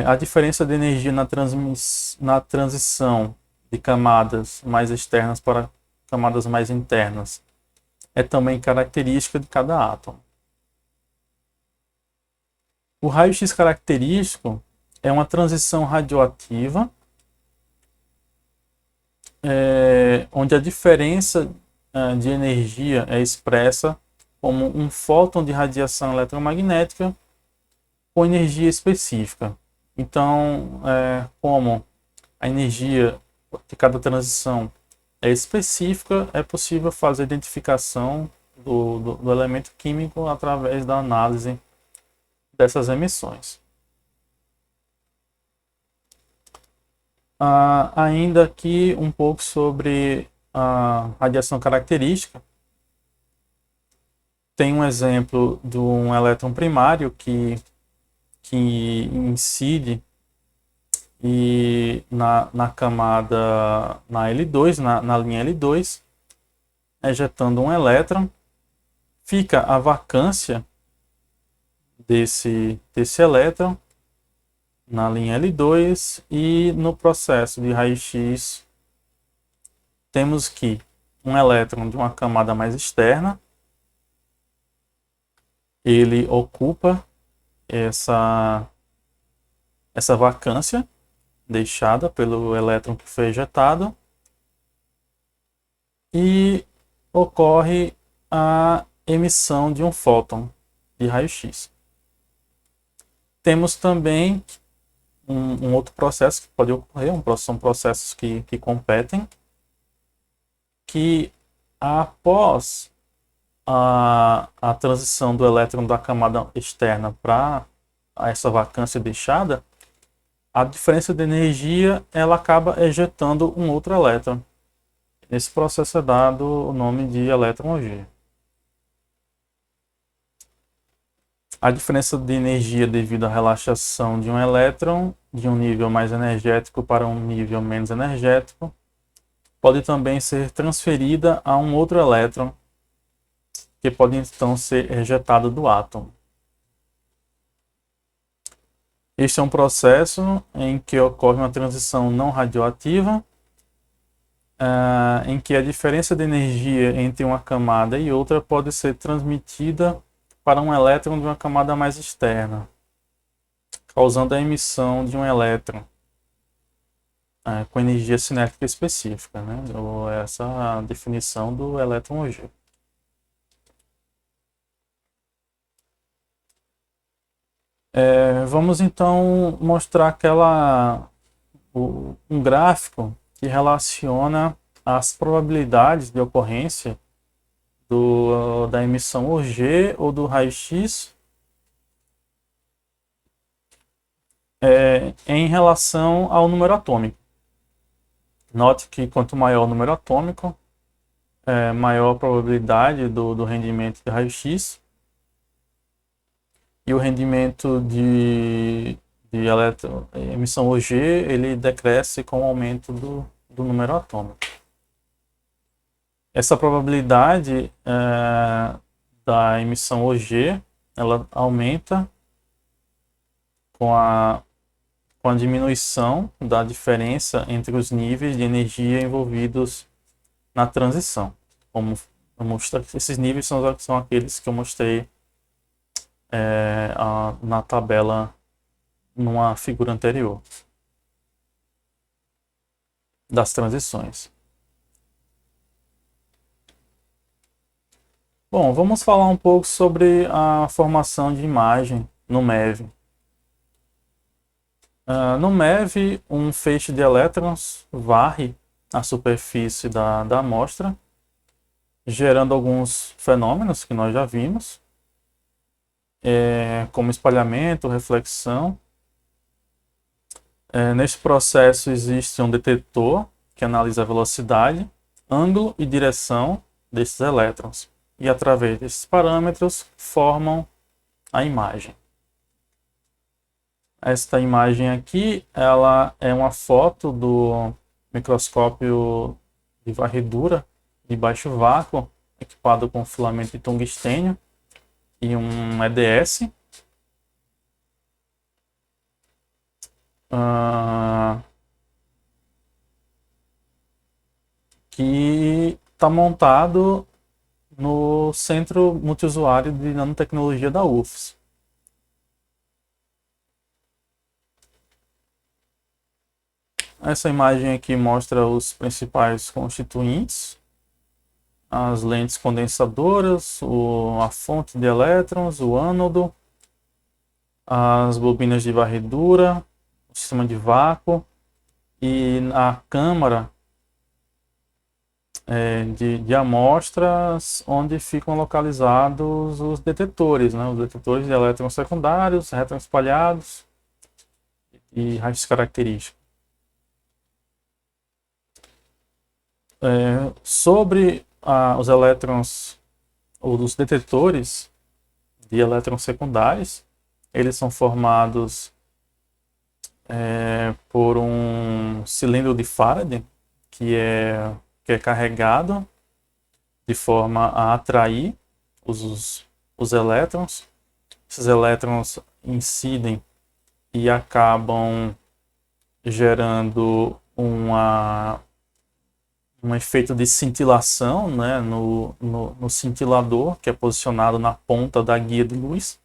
Speaker 1: A diferença de energia na transição de camadas mais externas para camadas mais internas é também característica de cada átomo. O raio-x característico é uma transição radioativa onde a diferença de energia é expressa como um fóton de radiação eletromagnética com energia específica. Então, como a energia de cada transição é específica, é possível fazer a identificação do elemento químico através da análise dessas emissões. Ainda aqui um pouco sobre a radiação característica. Tem um exemplo de um elétron primário que incide na camada, na L2, na linha L2, ejetando um elétron. Fica a vacância desse elétron na linha L2 e no processo de raio-x temos que um elétron de uma camada mais externa, ele ocupa essa vacância deixada pelo elétron que foi ejetado e ocorre a emissão de um fóton de raio-x. Temos também um outro processo que pode ocorrer, são processos que competem, que após a transição do elétron da camada externa para essa vacância deixada, a diferença de energia ela acaba ejetando um outro elétron. Nesse processo é dado o nome de elétron Auger. A diferença de energia devido à relaxação de um elétron de um nível mais energético para um nível menos energético pode também ser transferida a um outro elétron, que pode então ser ejetado do átomo. Este é um processo em que ocorre uma transição não radioativa, em que a diferença de energia entre uma camada e outra pode ser transmitida para um elétron de uma camada mais externa, causando a emissão de um elétron com energia cinética específica, né? Essa é a definição do elétron Auger. Vamos então mostrar um gráfico que relaciona as probabilidades de ocorrência da emissão Auger ou do raio-x em relação ao número atômico. Note que quanto maior o número atômico, maior a probabilidade do rendimento de raio-x, e o rendimento de emissão Auger ele decresce com o aumento do número atômico. Essa probabilidade da emissão Auger ela aumenta com a diminuição da diferença entre os níveis de energia envolvidos na transição. Como eu mostrei, esses níveis são aqueles que eu mostrei na tabela numa figura anterior das transições. Bom, vamos falar um pouco sobre a formação de imagem no MEV. No MEV, um feixe de elétrons varre a superfície da amostra, gerando alguns fenômenos que nós já vimos, como espalhamento, reflexão. Neste processo existe um detetor que analisa a velocidade, ângulo e direção desses elétrons. E através desses parâmetros formam a imagem. Esta imagem aqui, ela é uma foto do microscópio de varredura de baixo vácuo, equipado com filamento de tungstênio e um EDS. Que está montado no Centro Multiusuário de Nanotecnologia da UFS. Essa imagem aqui mostra os principais constituintes, as lentes condensadoras, a fonte de elétrons, o ânodo, as bobinas de varredura, o sistema de vácuo e a câmara de amostras onde ficam localizados os detetores, né? Os detetores de elétrons secundários, retroespalhados e raios característicos. Sobre os elétrons ou os detetores de elétrons secundários, eles são formados por um cilindro de Faraday que é carregado de forma a atrair os elétrons. Esses elétrons incidem e acabam gerando um efeito de cintilação, né, no cintilador, que é posicionado na ponta da guia de luz.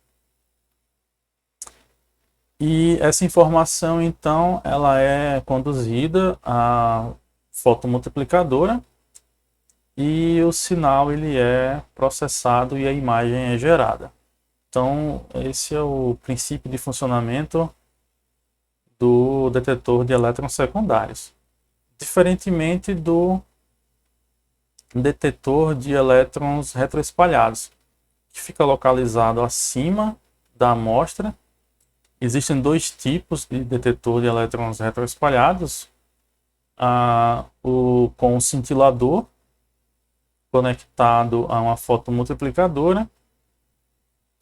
Speaker 1: E essa informação, então, ela é conduzida à fotomultiplicadora e o sinal ele é processado e a imagem é gerada. Então, esse é o princípio de funcionamento do detetor de elétrons secundários. Diferentemente do detetor de elétrons retroespalhados, que fica localizado acima da amostra. Existem dois tipos de detetor de elétrons retroespalhados, com um cintilador conectado a uma fotomultiplicadora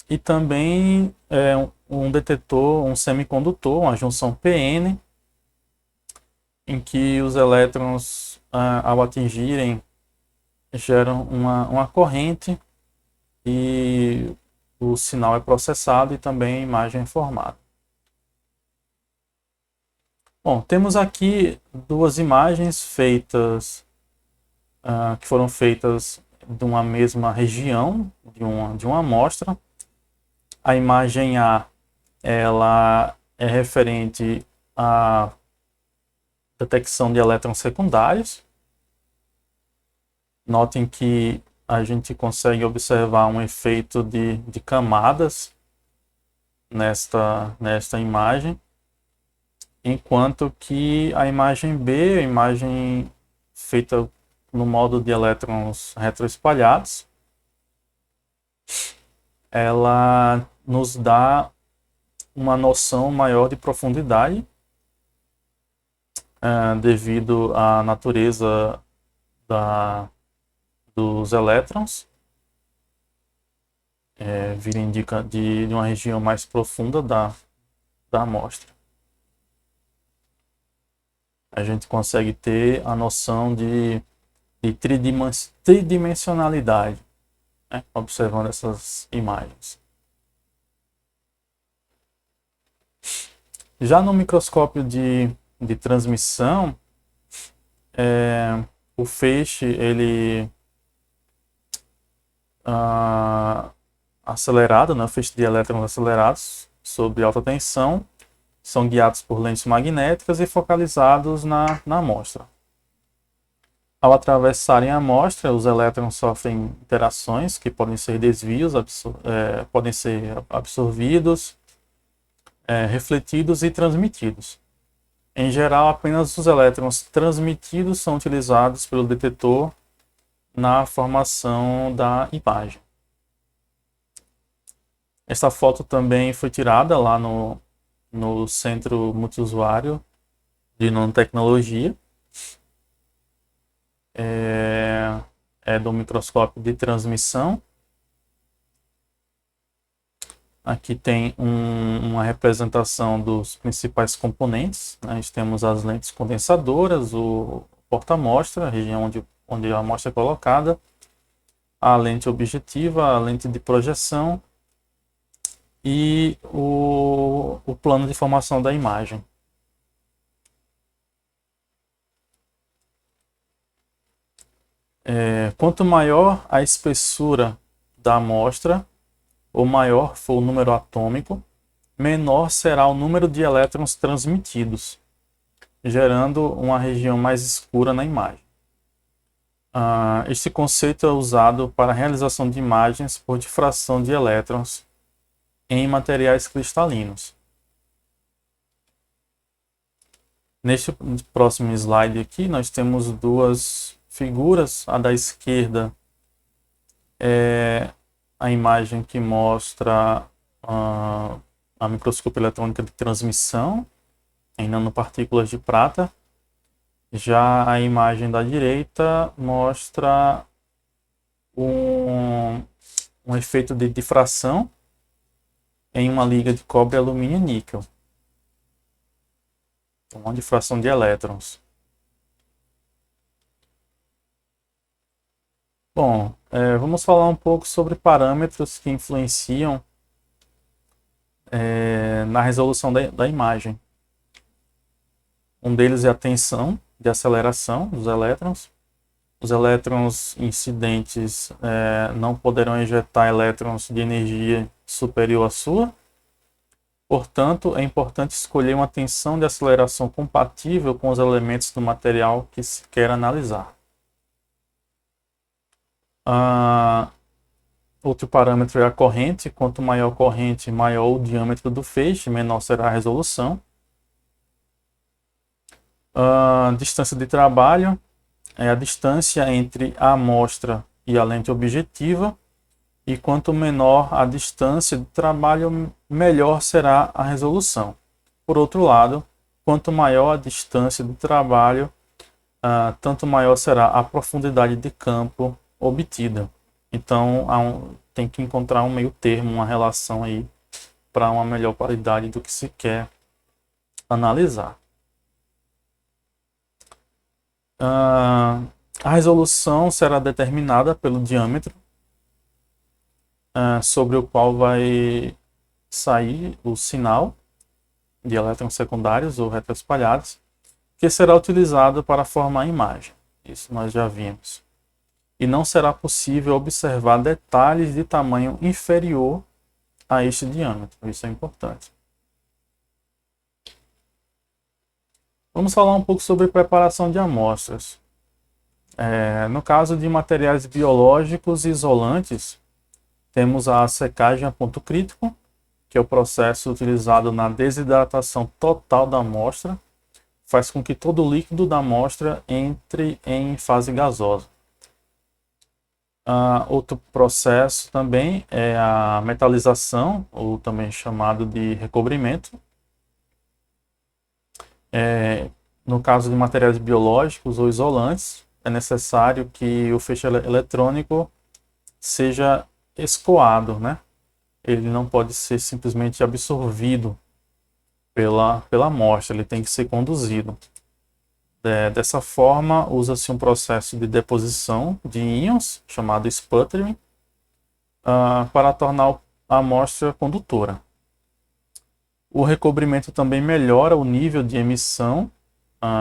Speaker 1: e também um detetor, um semicondutor, uma junção PN, em que os elétrons, ao atingirem, geram uma corrente e o sinal é processado e também a imagem é formada. Bom, temos aqui duas imagens feitas, que foram feitas de uma mesma região, de uma amostra. A imagem A, ela é referente à detecção de elétrons secundários. Notem que a gente consegue observar um efeito de camadas nesta imagem. enquanto que a imagem B, a imagem feita no modo de elétrons retroespalhados, ela nos dá uma noção maior de profundidade, devido à natureza dos elétrons, virem de uma região mais profunda da amostra. A gente consegue ter a noção de tridimensionalidade, né, observando essas imagens. Já no microscópio de transmissão, o feixe ele acelerado, né, o feixe de elétrons acelerados sob alta tensão, são guiados por lentes magnéticas e focalizados na amostra. Ao atravessarem a amostra, os elétrons sofrem interações que podem ser desvios, podem ser absorvidos, refletidos e transmitidos. Em geral, apenas os elétrons transmitidos são utilizados pelo detetor na formação da imagem. Essa foto também foi tirada lá no Centro Multiusuário de Nanotecnologia. É do microscópio de transmissão. Aqui tem uma representação dos principais componentes. Nós temos as lentes condensadoras, o porta-amostra, a região onde a amostra é colocada, a lente objetiva, a lente de projeção e o plano de formação da imagem. Quanto maior a espessura da amostra, ou maior for o número atômico, menor será o número de elétrons transmitidos, gerando uma região mais escura na imagem. Este conceito é usado para a realização de imagens por difração de elétrons em materiais cristalinos. Neste próximo slide aqui, nós temos duas figuras. A da esquerda é a imagem que mostra a microscopia eletrônica de transmissão em nanopartículas de prata. Já a imagem da direita mostra um efeito de difração em uma liga de cobre, alumínio e níquel. Uma difração de elétrons. Bom, vamos falar um pouco sobre parâmetros que influenciam na resolução da imagem. Um deles é a tensão de aceleração dos elétrons. Os elétrons incidentes não poderão ejetar elétrons de energia superior à sua. Portanto, é importante escolher uma tensão de aceleração compatível com os elementos do material que se quer analisar. Outro parâmetro é a corrente. Quanto maior a corrente, maior o diâmetro do feixe, menor será a resolução. Distância de trabalho é a distância entre a amostra e a lente objetiva. E quanto menor a distância de trabalho, melhor será a resolução. Por outro lado, quanto maior a distância de trabalho, tanto maior será a profundidade de campo obtida. Então, tem que encontrar um meio termo, uma relação aí para uma melhor qualidade do que se quer analisar. A resolução será determinada pelo diâmetro sobre o qual vai sair o sinal de elétrons secundários ou retroespalhados, que será utilizado para formar a imagem. Isso nós já vimos. E não será possível observar detalhes de tamanho inferior a este diâmetro. Isso é importante. Vamos falar um pouco sobre preparação de amostras. No caso de materiais biológicos isolantes, temos a secagem a ponto crítico, que é o processo utilizado na desidratação total da amostra, faz com que todo o líquido da amostra entre em fase gasosa. Outro processo também é a metalização, ou também chamado de recobrimento. No caso de materiais biológicos ou isolantes, é necessário que o feixe eletrônico seja escoado, né? Ele não pode ser simplesmente absorvido pela amostra, ele tem que ser conduzido. Dessa forma, usa-se um processo de deposição de íons, chamado sputtering, para tornar a amostra condutora. O recobrimento também melhora o nível de emissão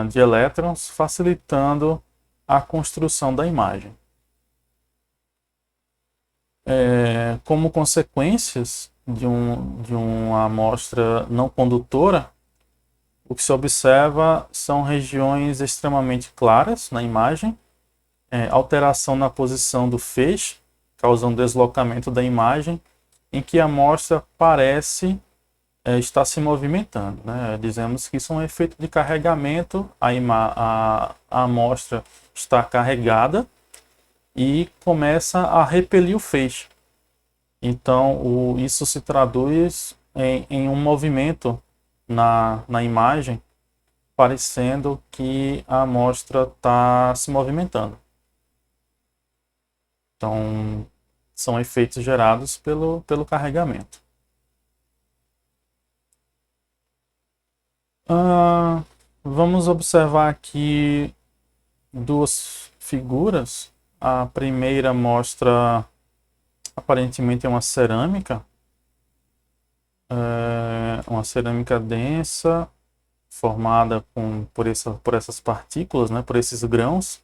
Speaker 1: de elétrons, facilitando a construção da imagem. Como consequências de uma amostra não condutora, o que se observa são regiões extremamente claras na imagem, alteração na posição do feixe, causando deslocamento da imagem, em que a amostra parece estar se movimentando, né? Dizemos que isso é um efeito de carregamento, a amostra está carregada e começa a repelir o feixe. Então, isso se traduz em um movimento na imagem, parecendo que a amostra está se movimentando. Então, são efeitos gerados pelo carregamento. Vamos observar aqui duas figuras. A primeira mostra aparentemente uma cerâmica densa, formada por essas partículas, né, por esses grãos.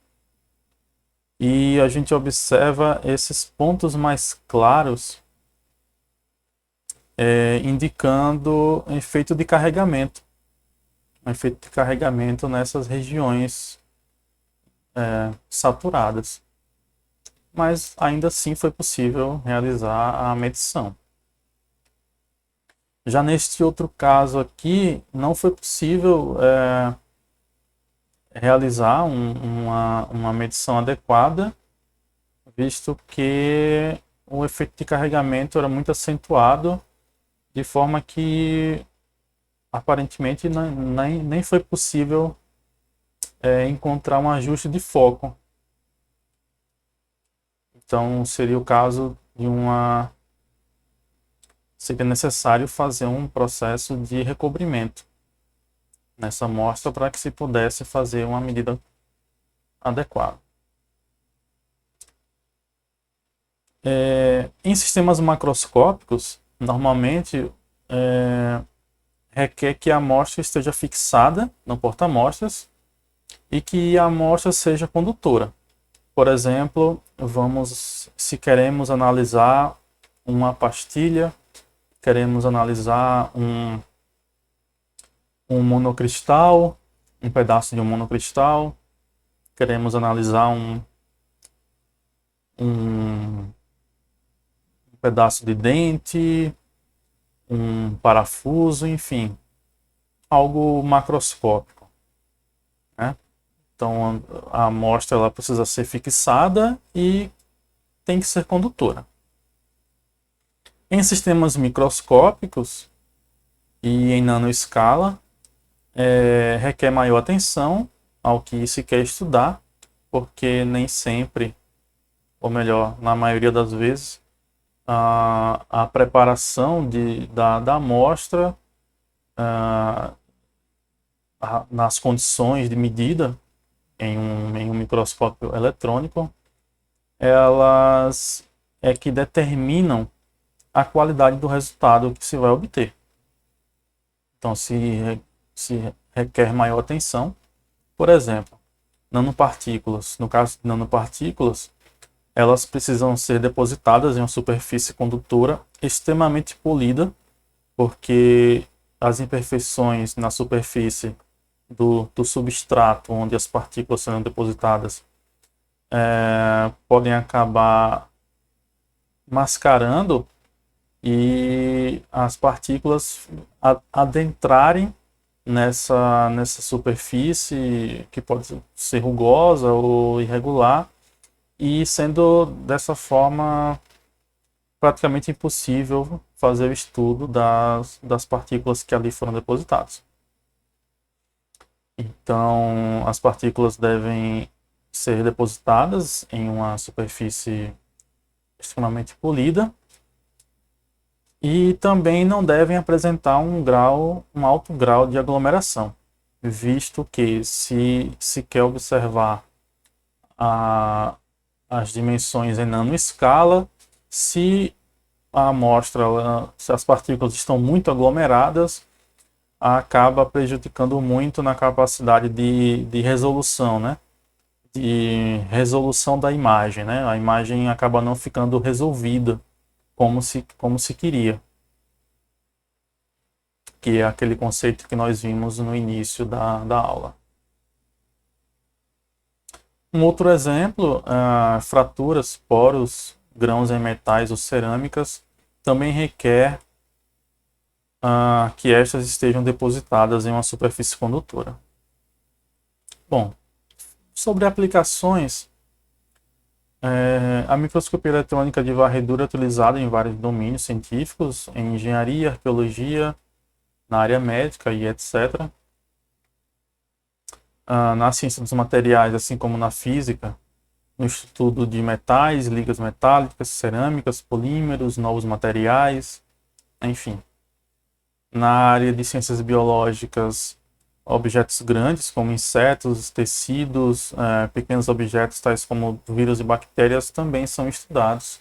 Speaker 1: E a gente observa esses pontos mais claros, indicando efeito de carregamento. Um efeito de carregamento nessas regiões saturadas. Mas ainda assim foi possível realizar a medição. Já neste outro caso aqui, não foi possível realizar uma medição adequada, visto que o efeito de carregamento era muito acentuado, de forma que aparentemente nem foi possível encontrar um ajuste de foco. Então seria o caso seria necessário fazer um processo de recobrimento nessa amostra para que se pudesse fazer uma medida adequada. Em sistemas macroscópicos, normalmente requer que a amostra esteja fixada no porta-amostras e que a amostra seja condutora. Por exemplo, se queremos analisar uma pastilha, queremos analisar um monocristal, um pedaço de um monocristal, queremos analisar um pedaço de dente, um parafuso, enfim, algo macroscópico, né? Então a amostra ela precisa ser fixada e tem que ser condutora. Em sistemas microscópicos e em nanoescala, requer maior atenção ao que se quer estudar, porque nem sempre, ou melhor, na maioria das vezes, a preparação da amostra nas condições de medida em um microscópio eletrônico, elas que determinam a qualidade do resultado que se vai obter. Então, se requer maior atenção. Por exemplo, nanopartículas. No caso de nanopartículas, elas precisam ser depositadas em uma superfície condutora extremamente polida, porque as imperfeições na superfície do substrato onde as partículas serão depositadas podem acabar mascarando e as partículas adentrarem nessa superfície que pode ser rugosa ou irregular, e sendo dessa forma praticamente impossível fazer o estudo das partículas que ali foram depositadas. Então, as partículas devem ser depositadas em uma superfície extremamente polida e também não devem apresentar um alto grau de aglomeração, visto que se quer observar as dimensões em nanoescala, se a amostra, se as partículas estão muito aglomeradas, acaba prejudicando muito na capacidade de resolução, né? De resolução da imagem, né? A imagem acaba não ficando resolvida como se queria, que é aquele conceito que nós vimos no início da aula. Um outro exemplo, fraturas, poros, grãos em metais ou cerâmicas, também requer que estas estejam depositadas em uma superfície condutora. Bom, sobre aplicações, a microscopia eletrônica de varredura é utilizada em vários domínios científicos, em engenharia, arqueologia, na área médica e etc. Na ciência dos materiais, assim como na física, no estudo de metais, ligas metálicas, cerâmicas, polímeros, novos materiais, enfim. Na área de ciências biológicas, objetos grandes como insetos, tecidos, pequenos objetos tais como vírus e bactérias também são estudados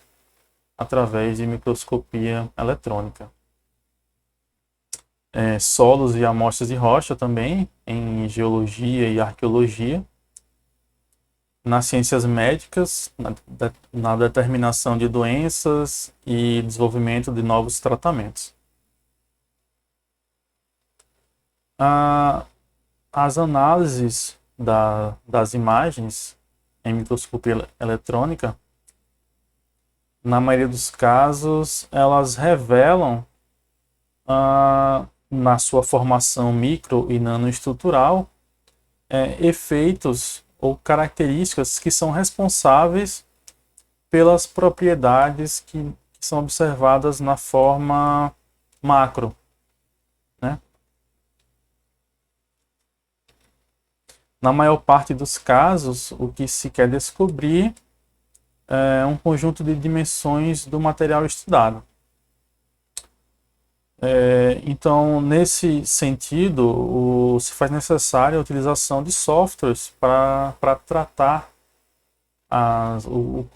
Speaker 1: através de microscopia eletrônica. Solos e amostras de rocha também, em geologia e arqueologia. Nas ciências médicas, na determinação de doenças e desenvolvimento de novos tratamentos. As análises das imagens em microscopia eletrônica, na maioria dos casos, elas revelam na sua formação micro e nanoestrutural efeitos ou características que são responsáveis pelas propriedades que são observadas na forma macro, né? Na maior parte dos casos, o que se quer descobrir é um conjunto de dimensões do material estudado. Então, nesse sentido, se faz necessária a utilização de softwares para tratar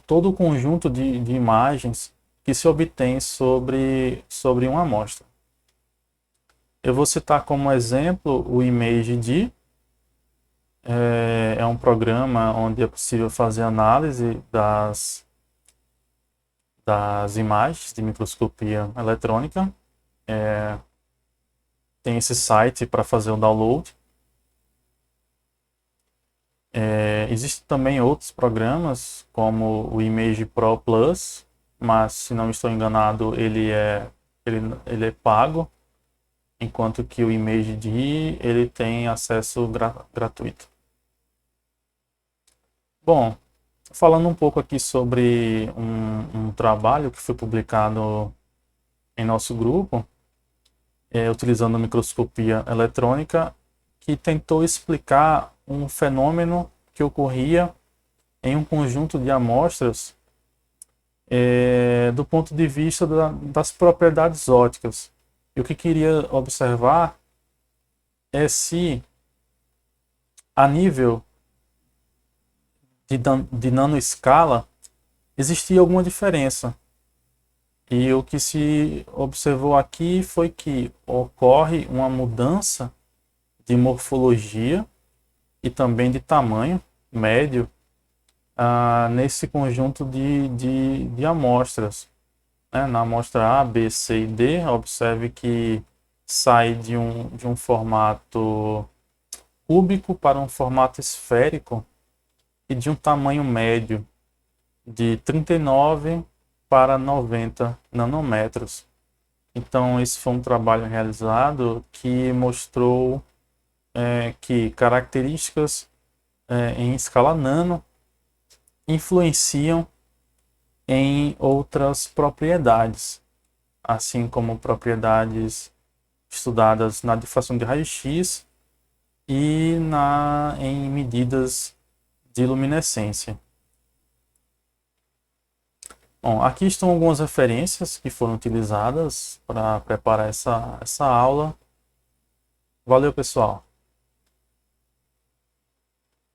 Speaker 1: todo o conjunto de imagens que se obtém sobre uma amostra. Eu vou citar como exemplo o ImageD. É um programa onde é possível fazer análise das imagens de microscopia eletrônica. Tem esse site para fazer o download. Existem também outros programas, como o Image Pro Plus, mas se não estou enganado, ele é pago, enquanto que o ImageD ele tem acesso gratuito. Bom, falando um pouco aqui sobre um trabalho que foi publicado em nosso grupo, utilizando a microscopia eletrônica, que tentou explicar um fenômeno que ocorria em um conjunto de amostras do ponto de vista das propriedades ópticas. E o que queria observar é se a nível de nanoescala existia alguma diferença. E o que se observou aqui foi que ocorre uma mudança de morfologia e também de tamanho médio nesse conjunto de amostras. Na amostra A, B, C e D, observe que sai de um formato cúbico para um formato esférico e de um tamanho médio de 39 para 90 nanômetros. Então, esse foi um trabalho realizado que mostrou que características em escala nano influenciam em outras propriedades, assim como propriedades estudadas na difração de raio-x e em medidas de luminescência. Bom, aqui estão algumas referências que foram utilizadas para preparar essa aula. Valeu, pessoal!